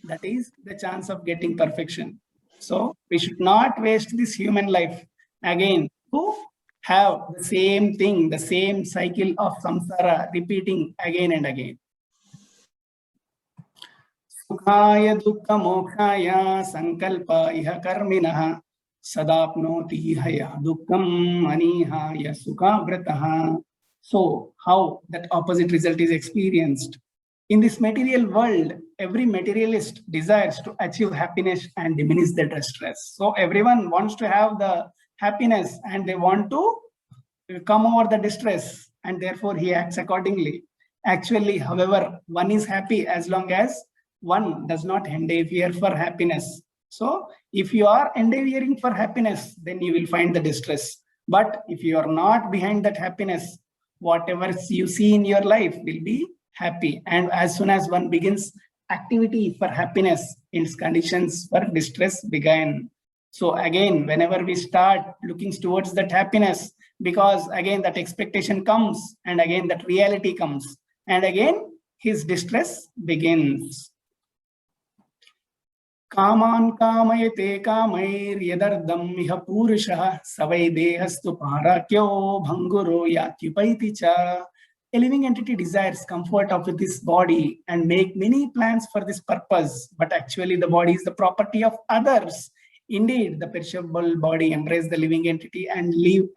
That is the chance of getting perfection. So we should not waste this human life again to have the same thing, the same cycle of samsara repeating again and again. Sukhaya dukkha mokshaya sankalpa iha karminah sadapnoti haya dukkham anihaya sukhavrataha. So how that opposite result is experienced? In this material world, every materialist desires to achieve happiness and diminish the distress. So everyone wants to have the happiness and they want to come over the distress, and therefore he acts accordingly. Actually, however, one is happy as long as one does not endeavor for happiness. So if you are endeavoring for happiness, then you will find the distress. But if you are not behind that happiness, whatever you see in your life will be happy. And as soon as one begins activity for happiness, its conditions for distress begin. So again, whenever we start looking towards that happiness, because again that expectation comes, and again that reality comes, and again his distress begins. Kaman kamayate kamair yadardam iha purusha savai dehastu parakyo bhanguro yatyupaiti cha. A living entity desires comfort of this body and make many plans for this purpose, but actually the body is the property of others. Indeed, the perishable body embraces the living entity and leave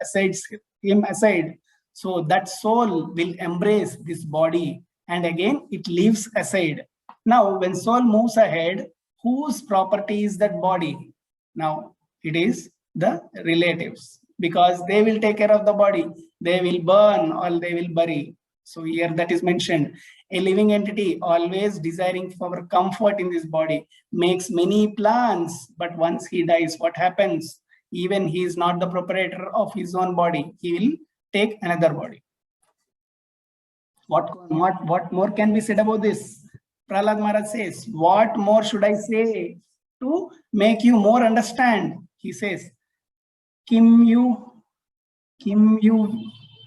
him aside. So that soul will embrace this body and again it leaves aside. Now, when soul moves ahead, whose property is that body? Now, it is the relatives, because they will take care of the body. They will burn or they will bury. So here that is mentioned. A living entity always desiring for comfort in this body makes many plans, but once he dies, what happens? Even he is not the proprietor of his own body. He will take another body. What more can be said about this? Prahlad Maharaj says, what more should I say to make you more understand? He says, Kim yu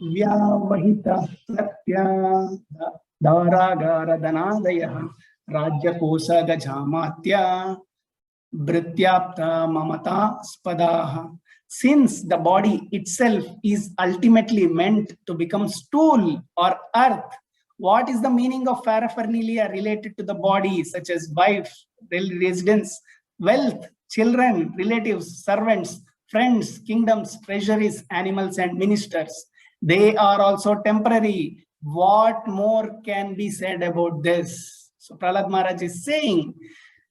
vyavahita satya dharagara danadaya rajya kosa gajamatya brityapta mamata spadaha. Since the body itself is ultimately meant to become stool or earth, what is the meaning of paraphernalia related to the body, such as wife, residence, wealth, children, relatives, servants, friends, kingdoms, treasuries, animals, and ministers? They are also temporary. What more can be said about this? So Prahlad Maharaj is saying,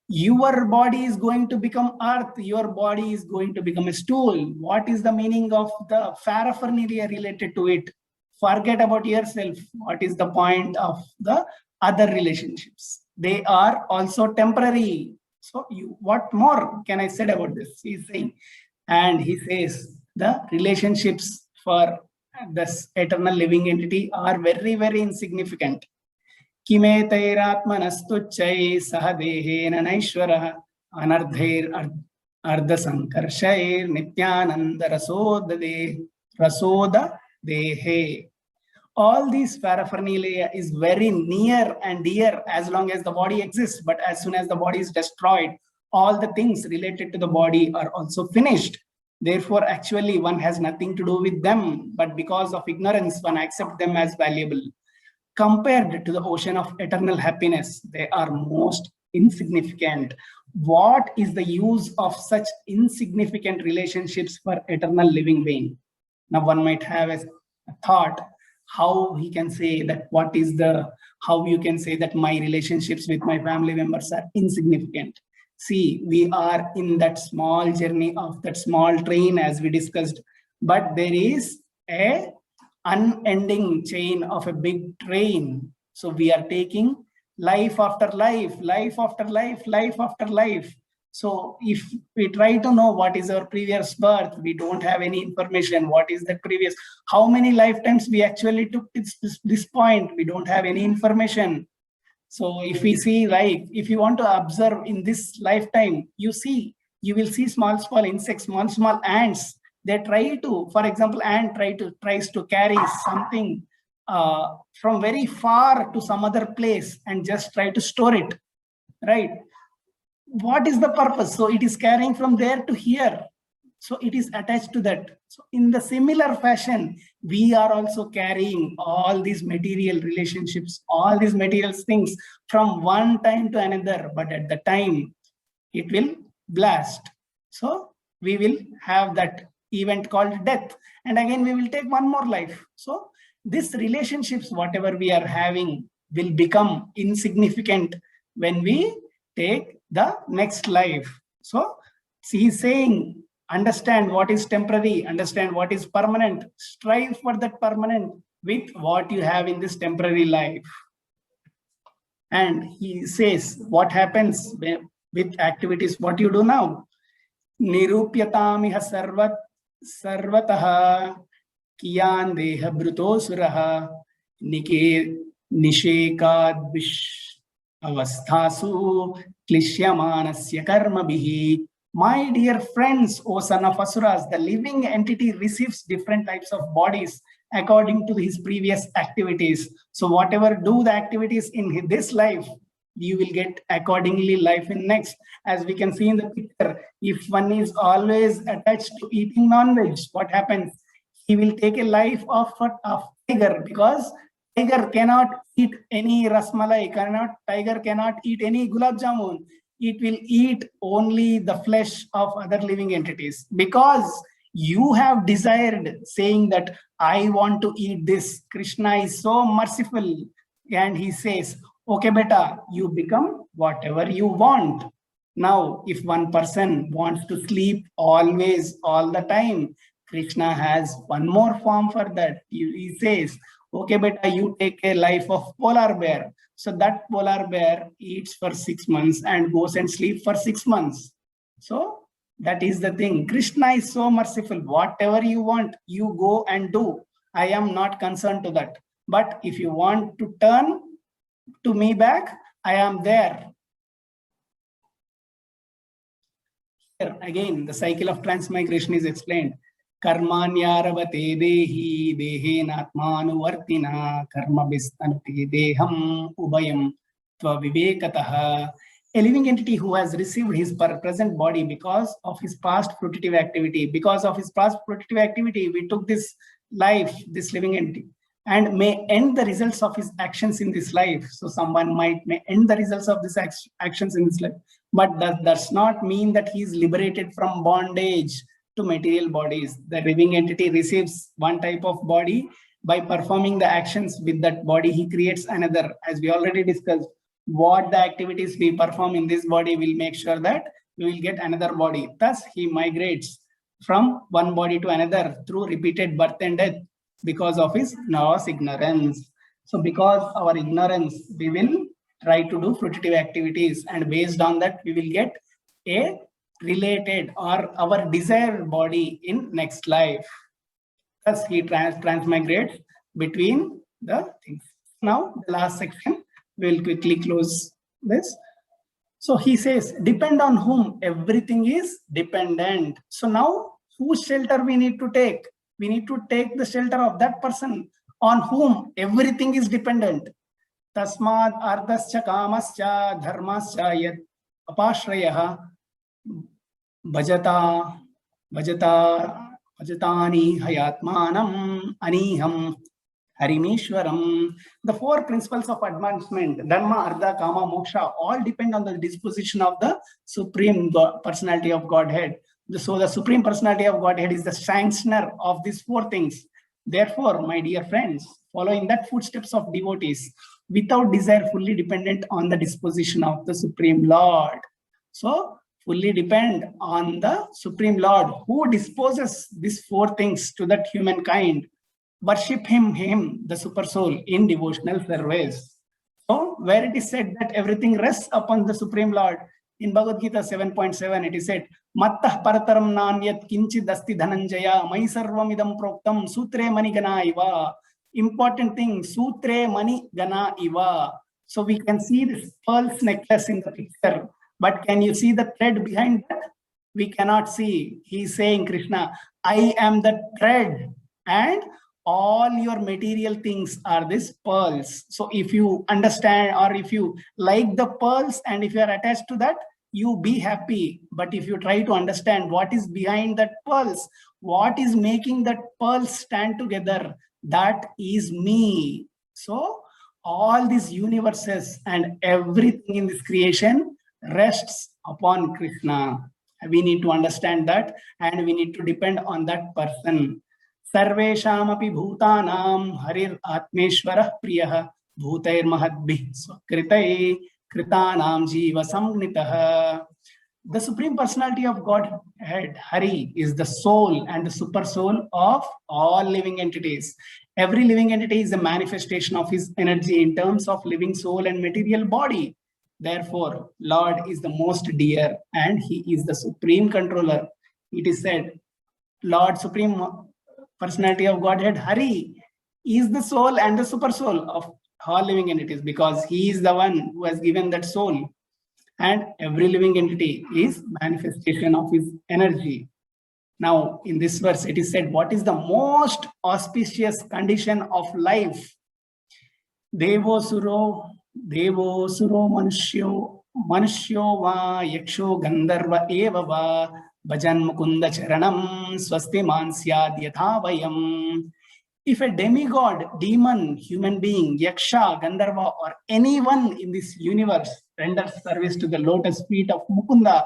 your body is going to become earth, your body is going to become a stool. What is the meaning of the paraphernalia related to it? Forget about yourself. What is the point of the other relationships? They are also temporary. So what more can I say about this? He's saying, and he says the relationships for this eternal living entity are very, very insignificant. किमेतैरात्मनस्तुच्छैः सह देहेन नैश्वरः अनर्धैर् अर्धसंकर्षैर्नित्यानन्दरसोददेहे. All these paraphernalia is very near and dear as long as the body exists, but as soon as the body is destroyed, all the things related to the body are also finished. Therefore, actually, one has nothing to do with them, but because of ignorance, one accepts them as valuable. Compared to the ocean of eternal happiness, they are most insignificant. What is the use of such insignificant relationships for eternal living being? Now one might have a thought, how he can say that, how you can say that my relationships with my family members are insignificant. See, we are in that small journey of that small train as we discussed, but there is a unending chain of a big train. So we are taking life after life, life after life, life after life. So if we try to know what is our previous birth, we don't have any information. What is the previous, how many lifetimes we actually took this point, we don't have any information. So if we see life, if you want to observe in this lifetime, you will see small insects, small ants. They try to, for example, ant tries to carry something from very far to some other place and just try to store it, right? What is the purpose? So it is carrying from there to here. So it is attached to that. So in the similar fashion, we are also carrying all these material relationships, all these material things from one time to another, but at the time it will blast. So we will have that event called death, and again we will take one more life. So these relationships, whatever we are having, will become insignificant when we take the next life. So he's saying, understand what is temporary, understand what is permanent, strive for that permanent with what you have in this temporary life. And he says what happens with activities, what you do now. Nirupyatamiha sarvatah kiyan deha brutosuraha nishekad vish avasthasu klishyamanasya karmabhihi. My dear friends, O son of Asuras, the living entity receives different types of bodies according to his previous activities. So whatever do the activities in this life, you will get accordingly life in next. As we can see in the picture, if one is always attached to eating non-veg, what happens? He will take a life of tiger, because Tiger cannot eat any rasmalai, tiger cannot eat any gulab jamun. It will eat only the flesh of other living entities, because you have desired, saying that I want to eat this. Krishna is so merciful, and he says, okay, beta, you become whatever you want. Now, if one person wants to sleep always, all the time, Krishna has one more form for that. He says, okay, beta, you take a life of polar bear. So that polar bear eats for 6 months and goes and sleep for 6 months. So that is the thing. Krishna is so merciful. Whatever you want, you go and do. I am not concerned to that. But if you want to turn to me back, I am there. Here again, the cycle of transmigration is explained. Karmanyarabate dehi dehenatmanuvartina karma bistanati deham ubayam tva vivekataha. A living entity who has received his present body because of his past fruitive activity. Because of his past fruitive activity, we took this life, this living entity, and may end the results of his actions in this life. So someone may end the results of these actions in this life, but that does not mean that he is liberated from bondage to material bodies. The living entity receives one type of body. By performing the actions with that body, he creates another. As we already discussed, what the activities we perform in this body will make sure that we will get another body. Thus, he migrates from one body to another through repeated birth and death because of his loss ignorance. So because our ignorance, we will try to do fruitive activities, and based on that, we will get a related or our desired body in next life. Thus, he transmigrates between the things. Now, the last section, we will quickly close this. So he says, depend on whom? Everything is dependent. So now, whose shelter we need to take? We need to take the shelter of that person on whom everything is dependent. Tasmad ardascha kamascha dharmascha yat apashrayah bhajatani hayatmanam aniham Harimeshwaram. The four principles of advancement, Dharma, Artha, Kama, Moksha, all depend on the disposition of the Supreme Personality of Godhead. So the Supreme Personality of Godhead is the sanctioner of these four things. Therefore, my dear friends, following that footsteps of devotees, without desire, fully dependent on the disposition of the Supreme Lord. So, fully depend on the Supreme Lord who disposes these four things to that humankind. Worship him, the super soul, in devotional service. So, where it is said that everything rests upon the Supreme Lord, in Bhagavad Gita 7.7, it is said, Mattah parataram nanyat kinchid asti dhananjaya mai sarvam idam proktam sutre mani gana iva. Important thing, sutre mani gana iva. So, we can see this pearl's necklace in the picture, but can you see the thread behind that? We cannot see. He is saying, Krishna, I am the thread, and all your material things are these pearls. So if you understand, or if you like the pearls, and if you are attached to that, you be happy. But if you try to understand what is behind that pearls, what is making that pearls stand together, that is me. So all these universes and everything in this creation rests upon Krishna. We need to understand that, and we need to depend on that person. Sarveshamapi bhutanam harir atmeshwarah priyah bhutair mahadbih swakritai kritanam jiva samgnitah. The Supreme Personality of Godhead, Hari, is the soul and the super soul of all living entities. Every living entity is a manifestation of his energy in terms of living soul and material body. Therefore, Lord is the most dear, and he is the supreme controller. It is said, Lord Supreme Personality of Godhead, Hari, is the soul and the super soul of all living entities, because he is the one who has given that soul. And every living entity is manifestation of his energy. Now, in this verse, it is said, what is the most auspicious condition of life? Devo suro manushyo va yaksho gandharva eva va bhajan mukunda charanam swasti man syad yatha vayam. If a demigod, demon, human being, yaksha, gandharva, or anyone in this universe renders service to the lotus feet of Mukunda,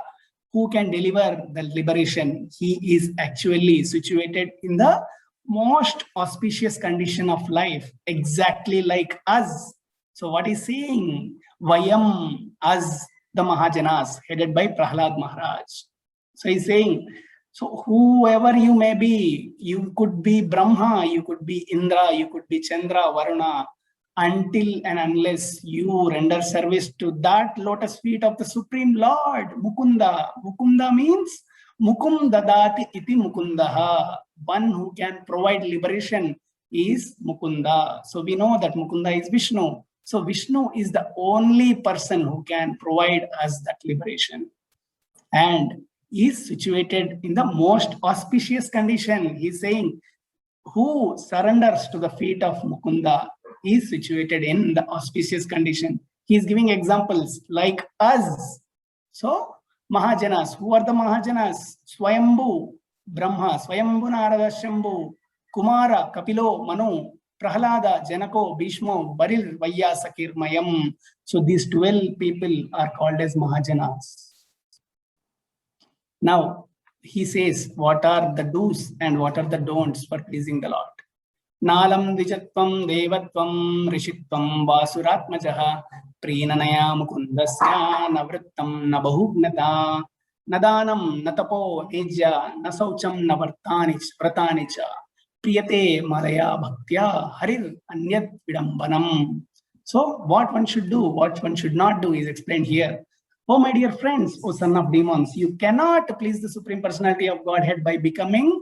who can deliver the liberation, he is actually situated in the most auspicious condition of life, exactly like us. So what is saying? Vayam, us, the Mahajanas, headed by Prahlad Maharaj. So he's saying, so whoever you may be, you could be Brahma, you could be Indra, you could be Chandra, Varuna, until and unless you render service to that lotus feet of the Supreme Lord, Mukunda. Mukunda means Mukum dadati iti Mukundaha. One who can provide liberation is Mukunda. So we know that Mukunda is Vishnu. So Vishnu is the only person who can provide us that liberation. And is situated in the most auspicious condition. He's saying, who surrenders to the feet of Mukunda is situated in the auspicious condition. He's giving examples like us. So, Mahajanas, who are the Mahajanas? Swayambhu, Brahma, Swayambhu Narada Shambhu, Kumara, Kapilo, Manu, Prahlada, Janako, Bhishmo, Baril, Vaiyasakir, Mayam. So these 12 people are called as Mahajanas. Now, he says, what are the do's and what are the don'ts for pleasing the Lord? Nalam Vijatvam Devatvam Rishitvam Vasuratmajaha Prinanaya Mukundasya Navrittam Nabahugnata Nadanam Natapo Nijya Nasaucham Navartanicha Priyate Malaya Bhaktya Harir Anyat Vidambanam. So, what one should do, what one should not do is explained here. Oh, my dear friends, oh son of demons, you cannot please the Supreme Personality of Godhead by becoming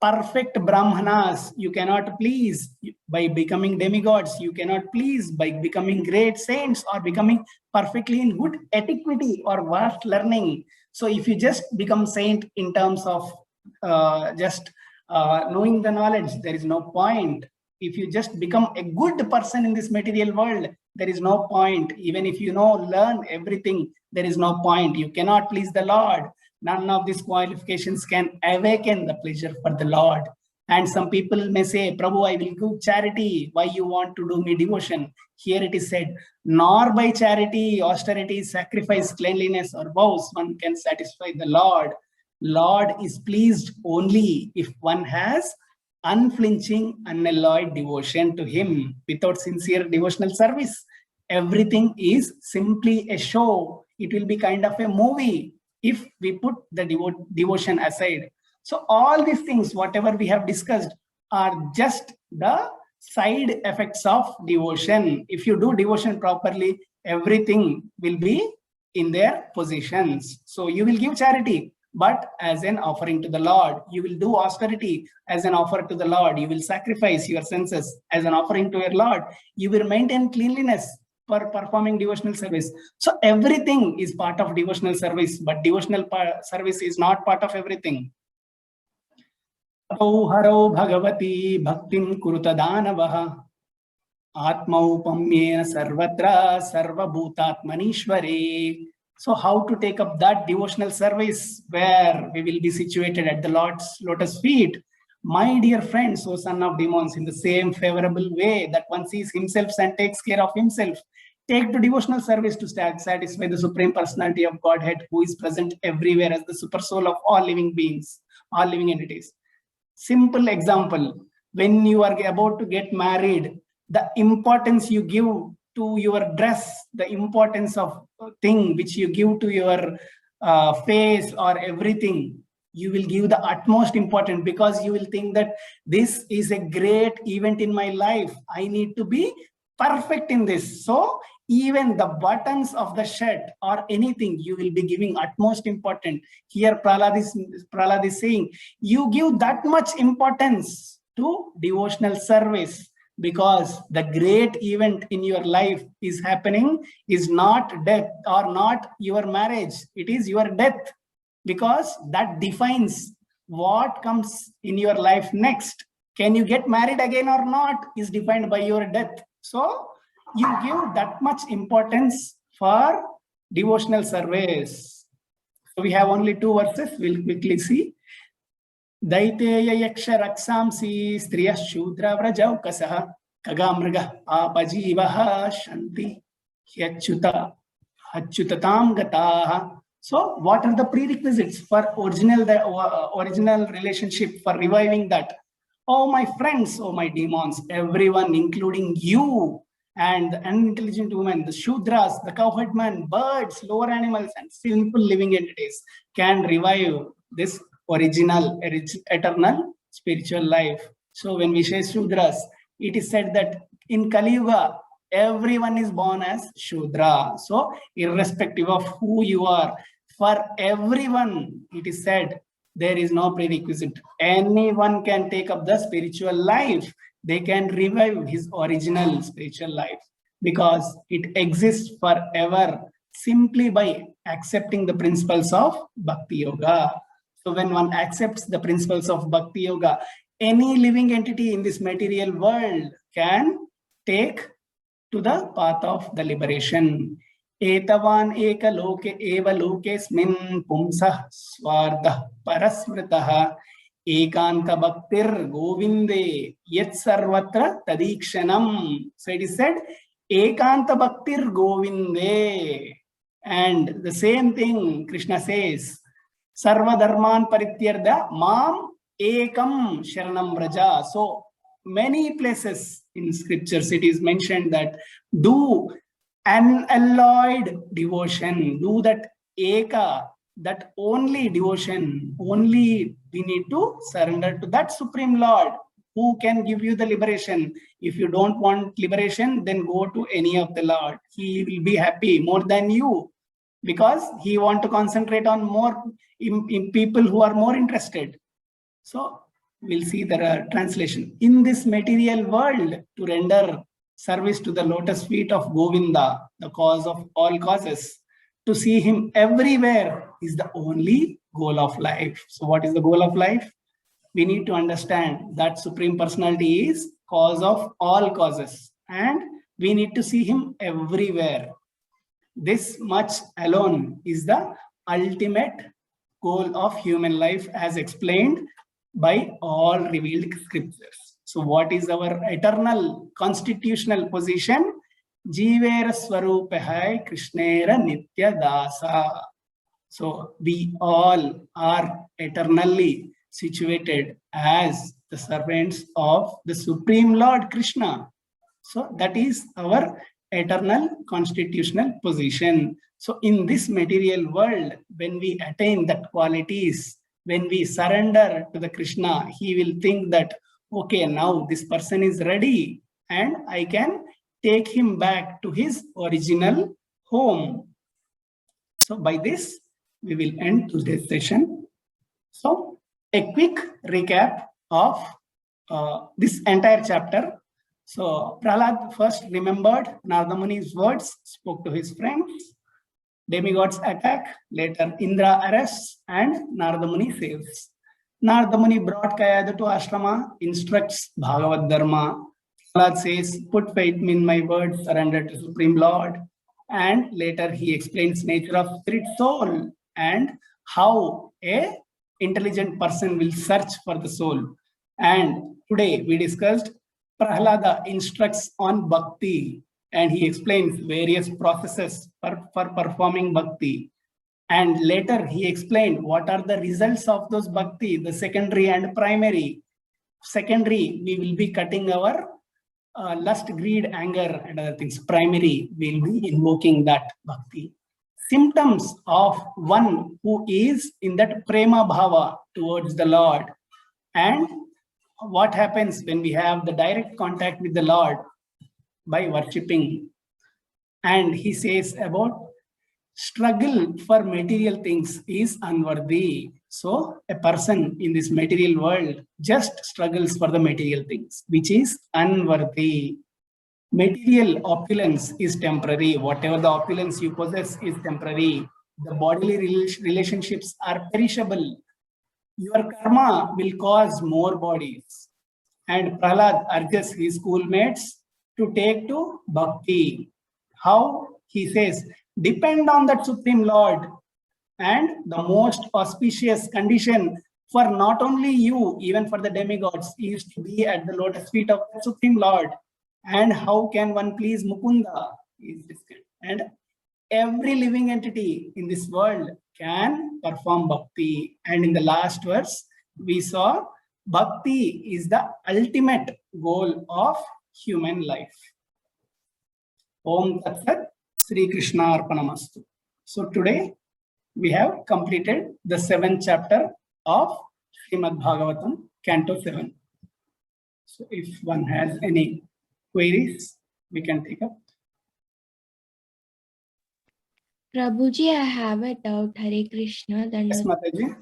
perfect Brahmanas. You cannot please by becoming demigods. You cannot please by becoming great saints or becoming perfectly in good etiquette or vast learning. So if you just become saint in terms of knowing the knowledge, there is no point. If you just become a good person in this material world, there is no point. Even if you learn everything, there is no point. You cannot please the Lord. None of these qualifications can awaken the pleasure for the Lord. And some people may say, Prabhu, I will give charity. Why you want to do me devotion? Here it is said, nor by charity, austerity, sacrifice, cleanliness, or vows, one can satisfy the Lord. Lord is pleased only if one has unflinching, unalloyed devotion to him. Without sincere devotional service, everything is simply a show. It will be kind of a movie if we put the devotion aside. So all these things, whatever we have discussed, are just the side effects of devotion. If you do devotion properly, everything will be in their positions. So you will give charity, but as an offering to the Lord. You will do austerity as an offer to the Lord. You will sacrifice your senses as an offering to your Lord. You will maintain cleanliness for performing devotional service. So everything is part of devotional service, but devotional service is not part of everything. Haro Bhagavati Bhaktim Kuruta Danavaha Atmaupamyena Sarvatra Sarvabhutatmanishware. So how to take up that devotional service where we will be situated at the Lord's lotus feet? My dear friends, O son of demons, in the same favorable way that one sees himself and takes care of himself, take to devotional service to satisfy the Supreme Personality of Godhead, who is present everywhere as the super soul of all living beings, all living entities. Simple example, when you are about to get married, the importance you give to your dress, the importance of thing which you give to your face or everything, you will give the utmost importance, because you will think that this is a great event in my life. I need to be perfect in this. So even the buttons of the shirt or anything, you will be giving utmost importance. Here Prahlad is saying, you give that much importance to devotional service, because the great event in your life is happening is not death or not your marriage, it is your death, because that defines what comes in your life next. Can you get married again or not is defined by your death. So you give that much importance for devotional service. So we have only 2 verses, we'll quickly see. दैतेय यक्ष रक्षांसि स्त्रियः शूद्र व्रजौकसः खगामृगः पापजीवः शन्ति ह्यच्युत Achyutatam gataha. So what are the prerequisites for original relationship, for reviving that? Oh my friends, oh my demons, everyone including you and the unintelligent women, the Shudras, the cowherd man, birds, lower animals and simple living entities can revive this original eternal spiritual life. So when we say Shudras, it is said that in Kali Yuga, everyone is born as Shudra. So irrespective of who you are, for everyone, it is said, there is no prerequisite. Anyone can take up the spiritual life. They can revive his original spiritual life because it exists forever simply by accepting the principles of Bhakti Yoga. So when one accepts the principles of Bhakti Yoga, any living entity in this material world can take to the path of the liberation. Etavan eka loke eva lokesmin pumsah swardah parasmritah ekanta bhaktir govinde yet sarvatra tadikshanam. So it is said, ekanta bhaktir govinde. And the same thing Krishna says, sarva dharman parityarda mam ekam sharanam vraja. So many places in scriptures it is mentioned that do unalloyed devotion, do that eka, that only devotion, only we need to surrender to that Supreme Lord who can give you the liberation. If you don't want liberation, then go to any of the Lord. He will be happy more than you because he want to concentrate on more in people who are more interested. So we'll see the translation. In this material world, to render service to the lotus feet of Govinda, the cause of all causes, to see him everywhere is the only goal of life. So what is the goal of life? We need to understand that Supreme Personality is cause of all causes and we need to see him everywhere. This much alone is the ultimate goal of human life as explained by all revealed scriptures. So what is our eternal constitutional position? Jivera Swarupa Hai Krishnera Nitya Dasa. So we all are eternally situated as the servants of the Supreme Lord Krishna. So that is our eternal constitutional position. So in this material world, when we attain that qualities, when we surrender to the Krishna, he will think that, okay, now this person is ready and I can take him back to his original home. So by this, we will end today's session. So a quick recap of this entire chapter. So Prahlad first remembered Narada Muni's words, spoke to his friends. Demigods attack, later Indra arrests and Narada Muni saves. Narada Muni brought Kayadu to ashrama, instructs Bhagavad Dharma. Prahlad says, put faith in my words, surrender to Supreme Lord. And later he explains nature of spirit soul and how a intelligent person will search for the soul. And today we discussed Prahlada instructs on bhakti and he explains various processes for performing bhakti. And later he explained what are the results of those bhakti, the secondary and primary. Secondary, we will be cutting our lust, greed, anger and other things. Primary, we will be invoking that bhakti. Symptoms of one who is in that prema bhava towards the Lord. And what happens when we have the direct contact with the Lord by worshipping. And he says about struggle for material things is unworthy. So a person in this material world just struggles for the material things, which is unworthy. Material opulence is temporary. Whatever the opulence you possess is temporary. The bodily relationships are perishable. Your karma will cause more bodies. And Prahlad urges his schoolmates to take to bhakti. How? He says, depend on that Supreme Lord. And the most auspicious condition For not only you, even for the demigods, he used to be at the lotus feet of the Supreme Lord. And how can one please Mukunda? Is discussed. And every living entity in this world can perform bhakti. And in the last verse, we saw bhakti is the ultimate goal of human life. Om Tat Sat, Sri Krishna Arpanamastu. So today we have completed the 7th chapter of Srimad Bhagavatam, Canto 7. So if one has any queries, we can take up. Prabhuji, I have a doubt. Hare Krishna. Yes, Mataji.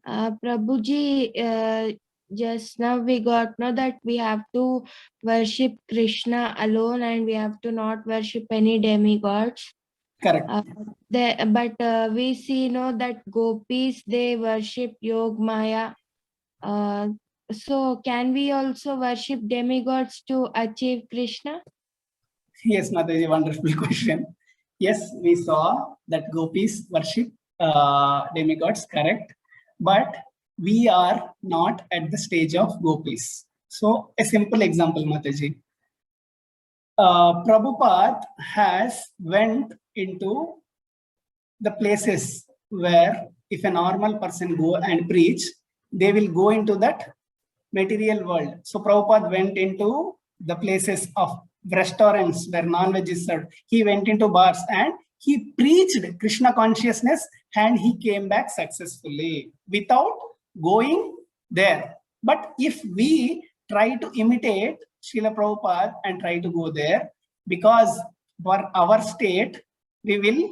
Prabhuji, just now we got know that we have to worship Krishna alone and we have to not worship any demigods. Correct. But we see that gopis, they worship Yog Maya. So can we also worship demigods to achieve Krishna? Yes, Mataji, wonderful question. Yes, we saw that gopis worship demigods, correct. But we are not at the stage of gopis. So a simple example, Mataji. Prabhupada has went into the places where if a normal person go and preach, they will go into that material world. So Prabhupada went into the places of restaurants where non-veg is served. He went into bars and he preached Krishna consciousness and he came back successfully without going there. But if we try to imitate Srila Prabhupada and try to go there, because for our state, we will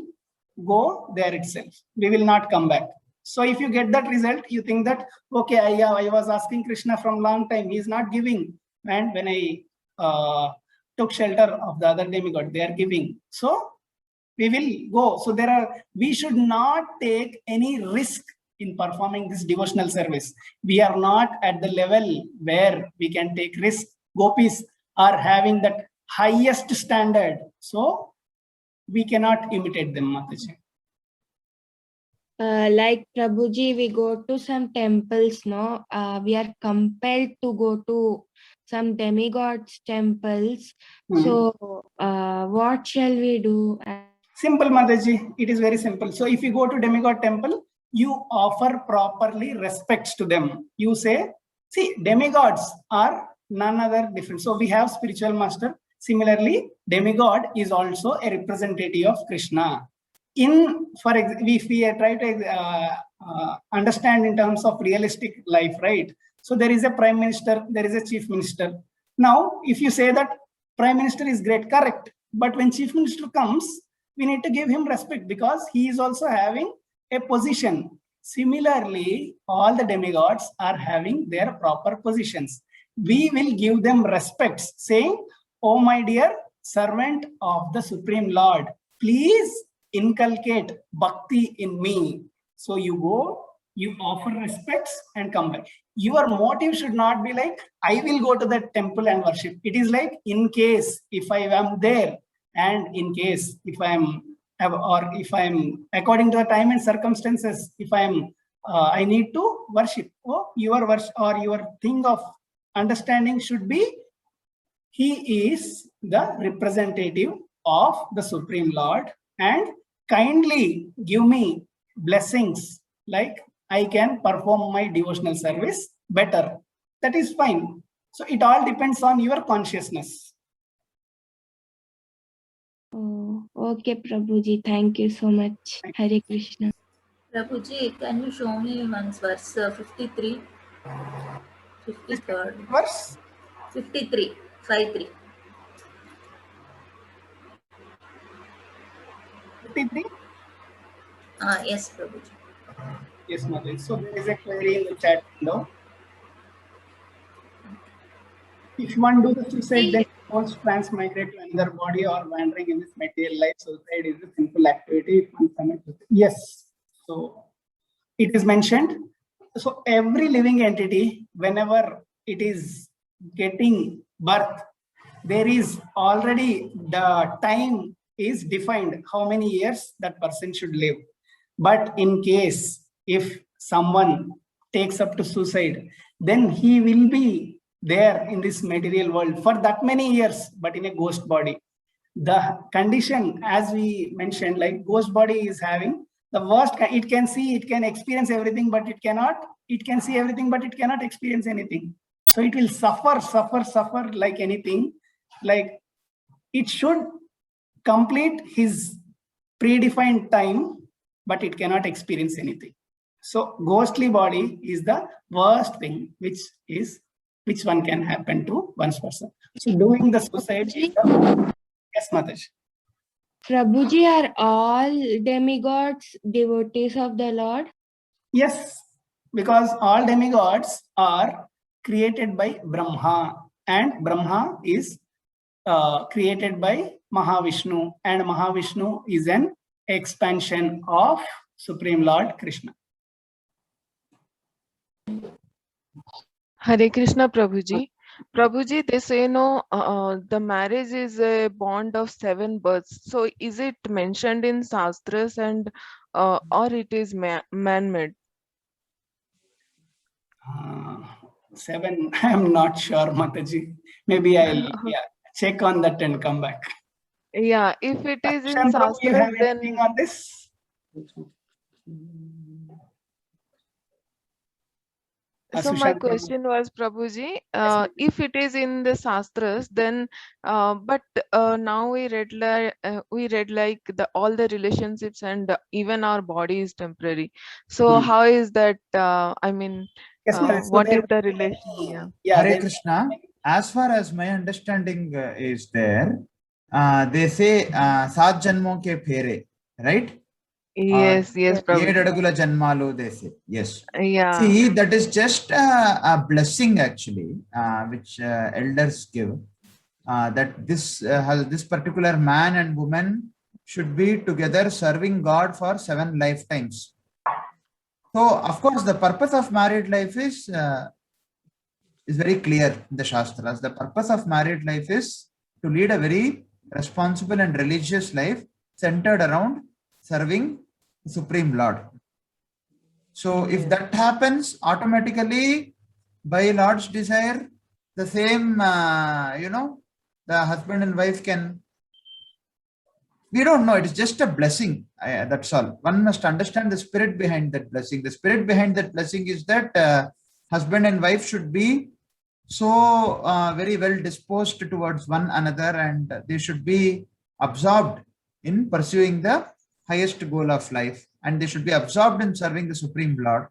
go there itself. We will not come back. So if you get that result, you think that, okay, I was asking Krishna from long time, he is not giving. And when I took shelter of the other demigod, they are giving. So we will go. So we should not take any risk in performing this devotional service. We are not at the level where we can take risk. Gopis are having that highest standard. So we cannot imitate them, Mataji. Like Prabhuji, we go to some temples, no? We are compelled to go to some demigods temples. So what shall we do? Simple, Mataji. It is very simple. So if you go to demigod temple, you offer properly respects to them. You say, see, demigods are none other different. So we have spiritual master. Similarly, demigod is also a representative of Krishna. If we try to understand in terms of realistic life, right? So there is a prime minister, there is a chief minister. Now, if you say that prime minister is great, correct. But when chief minister comes, we need to give him respect because he is also having a position. Similarly, all the demigods are having their proper positions. We will give them respects, saying, oh my dear servant of the Supreme Lord, please inculcate bhakti in me. So you go, you offer respects and come back. Your motive should not be like, I will go to that temple and worship. It is like, in case if I am there, and in case if I am, or if I am according to the time and circumstances, if I am, I need to worship. Oh, your worship or your thing of understanding should be, he is the representative of the Supreme Lord and kindly give me blessings like I can perform my devotional service better. That is fine. So it all depends on your consciousness. Oh, okay, Prabhuji. Thank you so much. Hare Krishna. Prabhuji, can you show me once verse 53? 53rd. Verse? 53. 53. 53? Yes, Prabhuji. Yes, Mother. So there is a query in the chat window. If one do the suicide, then wants to transmigrate to another body or wandering in this material life, suicide is a simple activity. If one commits it. Yes. So it is mentioned. So every living entity, whenever it is getting birth, there is already the time is defined how many years that person should live. But in case if someone takes up to suicide, then he will be there in this material world for that many years, but in a ghost body. The condition, as we mentioned, like ghost body is having the worst. It can see, it can experience everything, but it cannot. It can see everything, but it cannot experience anything. So it will suffer like anything. Like it should complete his predefined time, but it cannot experience anything. So ghostly body is the worst thing which one can happen to one's person. So doing the suicide is the, yes, Mataji. Prabhuji, are all demigods devotees of the Lord? Yes, because all demigods are created by Brahma, and Brahma is created by Mahavishnu, and Mahavishnu is an expansion of Supreme Lord Krishna. Hare Krishna, Prabhuji. Prabhuji, they say no, the marriage is a bond of 7 births. So is it mentioned in Shastras and or it is man-made? 7, I am not sure, Mataji. Maybe I'll check on that and come back. Yeah, if it is in Darshan Prabhu, you Shastras, have then anything on this? so my Sushant Prabhu. question was, Prabhuji, ma'am. if it is in the Shastras, then but now we read like the all the relationships and even our body is temporary. So how is that? I mean, Yes, ma'am. So what there is the will be like relation? Yeah. Yeah, Hare then Krishna. As far as my understanding is there, they say saat janmo ke phere, right? Yes, yes, Prabhuji. Yedadagula janmalu, they say. Yes. Yeah. See, that is just a blessing actually, which elders give. That this particular man and woman should be together serving God for 7 lifetimes. So, of course, the purpose of married life is very clear in the Shastras. The purpose of married life is to lead a very responsible and religious life centered around serving the Supreme Lord. So if that happens, automatically by Lord's desire, the same, the husband and wife can, we don't know, it is just a blessing. That's all. One must understand the spirit behind that blessing. The spirit behind that blessing is that husband and wife should be so very well disposed towards one another, and they should be absorbed in pursuing the highest goal of life, and they should be absorbed in serving the Supreme Lord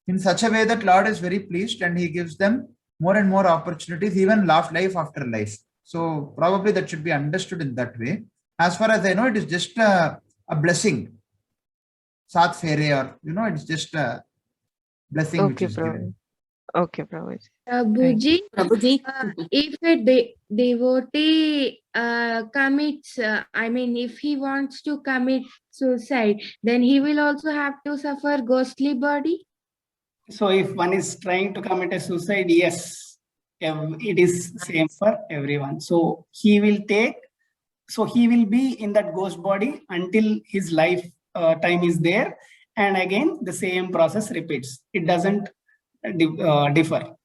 in such a way that Lord is very pleased and he gives them more and more opportunities, even life after life. So probably that should be understood in that way. As far as I know, it is just a blessing. Sat Fere, or it's just a blessing which Okay, is given. Prabhuji. Okay, Prabhuji. Prabhuji, Prabhuji, if a devotee commits, if he wants to commit suicide, then he will also have to suffer ghostly body? So if one is trying to commit a suicide, yes, it is same for everyone. So he will be in that ghost body until his life time is there, and again the same process repeats. It doesn't differ.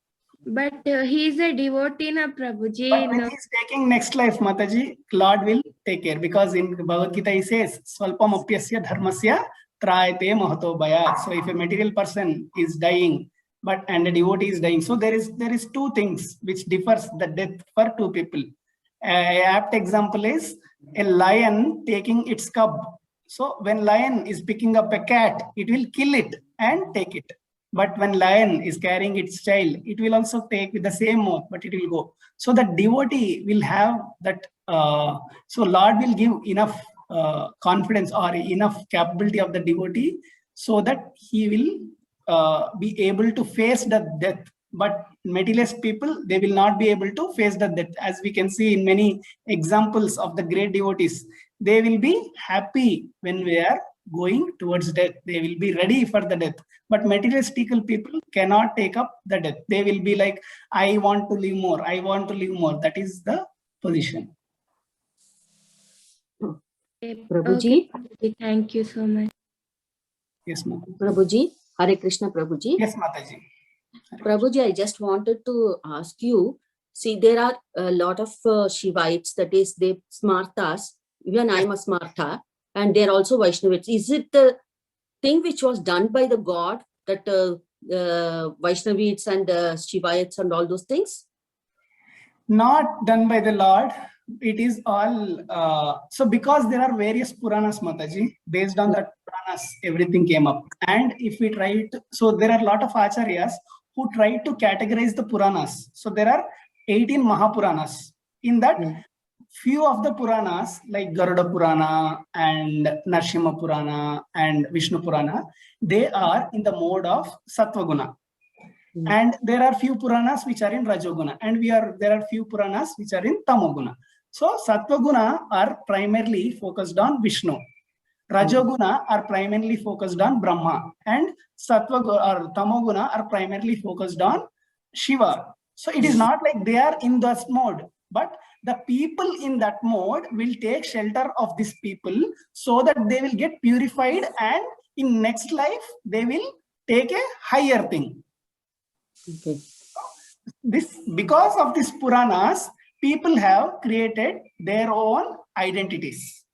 But he is a devotee, na Prabhuji. But when No. he's taking next life, Mataji, Lord will take care, because in Bhagavad Gita he says, "Swalpam apyasya dharmasya trayate mahato bhayat." So if a material person is dying, and a devotee is dying, so there is 2 things which differs the death for 2 people. A apt example is a lion taking its cub. So when lion is picking up a cat, it will kill it and take it. But when lion is carrying its child, it will also take with the same mouth, but it will go. So the devotee will have that. So Lord will give enough confidence or enough capability of the devotee, so that he will be able to face the death. But materialist people, they will not be able to face the death. As we can see in many examples of the great devotees, they will be happy when we are going towards death. They will be ready for the death. But materialistical people cannot take up the death. They will be like, I want to live more. I want to live more. That is the position. Prabhuji, Okay, thank you so much. Yes, ma'am. Prabhuji, Hare Krishna, Prabhuji. Yes, Mataji. Prabhuji, I just wanted to ask you, see, there are a lot of Shivites, that is, they Smartas, even I'm a Smarta, and they're also Vaishnavites. Is it the thing which was done by the God, that Vaishnavites and Shivites and all those things? Not done by the Lord. It is all, so because there are various Puranas, Mataji, based on that Puranas, everything came up. And if we try to, so there are a lot of Acharyas who try to categorize the Puranas. So there are 18 Mahapuranas. In that, few of the Puranas, like Garuda Purana and Narsimha Purana and Vishnu Purana, they are in the mode of Sattvaguna. And there are few Puranas which are in Rajoguna, and there are few Puranas which are in Tamoguna. So Sattvaguna are primarily focused on Vishnu. Rajoguna are primarily focused on Brahma, and Sattvaguna or Tamoguna are primarily focused on Shiva. So it is not like they are in this mode, but the people in that mode will take shelter of these people so that they will get purified, and in next life they will take a higher thing. Okay. This, because of these Puranas, people have created their own identities.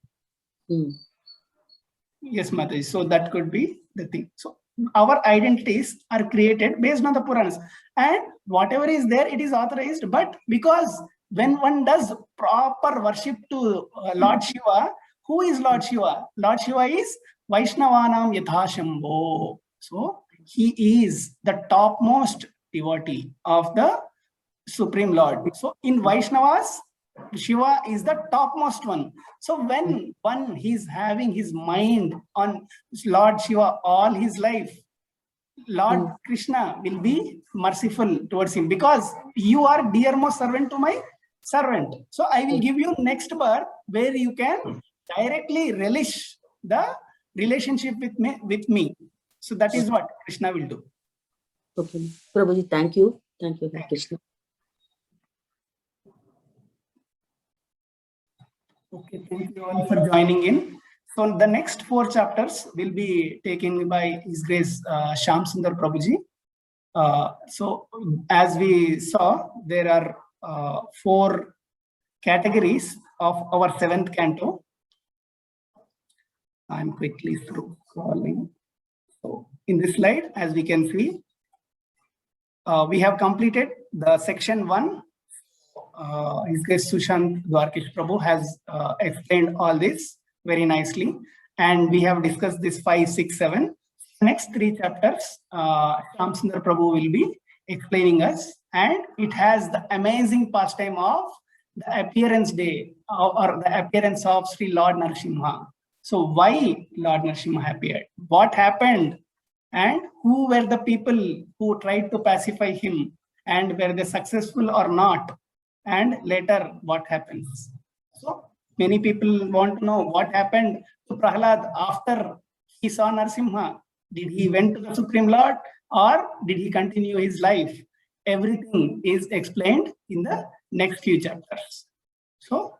Yes, Mataji. So that could be the thing. So our identities are created based on the Puranas, and whatever is there, it is authorized. But because when one does proper worship to Lord Shiva, who is Lord Shiva? Lord Shiva is Vaishnavanam Yathashambho. So he is the topmost devotee of the Supreme Lord. So in Vaishnavas, Shiva is the topmost one. So when one is having his mind on Lord Shiva all his life, Lord Krishna will be merciful towards him, because you are dearmost servant to my servant. So I will give you next birth where you can directly relish the relationship with me. So that is what Krishna will do. Okay. Prabhuji, thank you. Thank you, Hare Krishna. Okay, thank you all for joining in. So the next 4 chapters will be taken by His Grace Shyam Sundar Prabhuji. So as we saw, there are 4 categories of our 7th canto. I'm quickly scrolling. So in this slide, as we can see, we have completed the section 1. His Grace Sushant Dwarkesh Prabhu has explained all this very nicely, and we have discussed this 5, 6, 7. Next 3 chapters, Shyam Sundar Prabhu will be explaining us, and it has the amazing pastime of the appearance day or the appearance of Sri Lord Narasimha. So why Lord Narasimha appeared? What happened? And who were the people who tried to pacify him, and were they successful or not? And later what happens? So many people want to know what happened to Prahlad after he saw Narasimha. Did he went to the Supreme Lord, or did he continue his life? Everything is explained in the next few chapters. So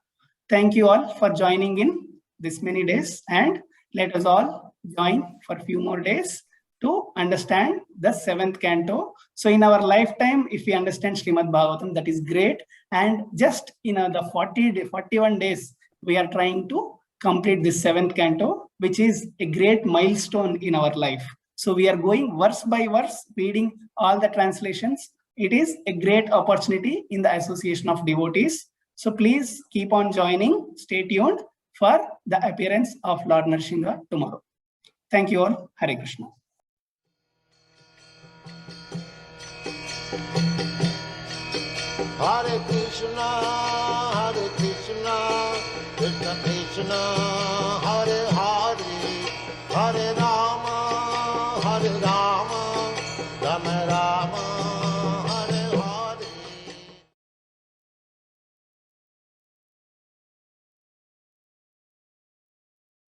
thank you all for joining in this many days, and let us all join for a few more days to understand the 7th canto. So in our lifetime, if we understand Srimad Bhagavatam, that is great. And just in the 41 days, we are trying to complete this 7th canto, which is a great milestone in our life. So we are going verse by verse, reading all the translations. It is a great opportunity in the association of devotees. So please keep on joining. Stay tuned for the appearance of Lord Narasimha tomorrow. Thank you all. Hare Krishna. Hare Krishna, Krishna Krishna, Hare Hare, Hare Rama,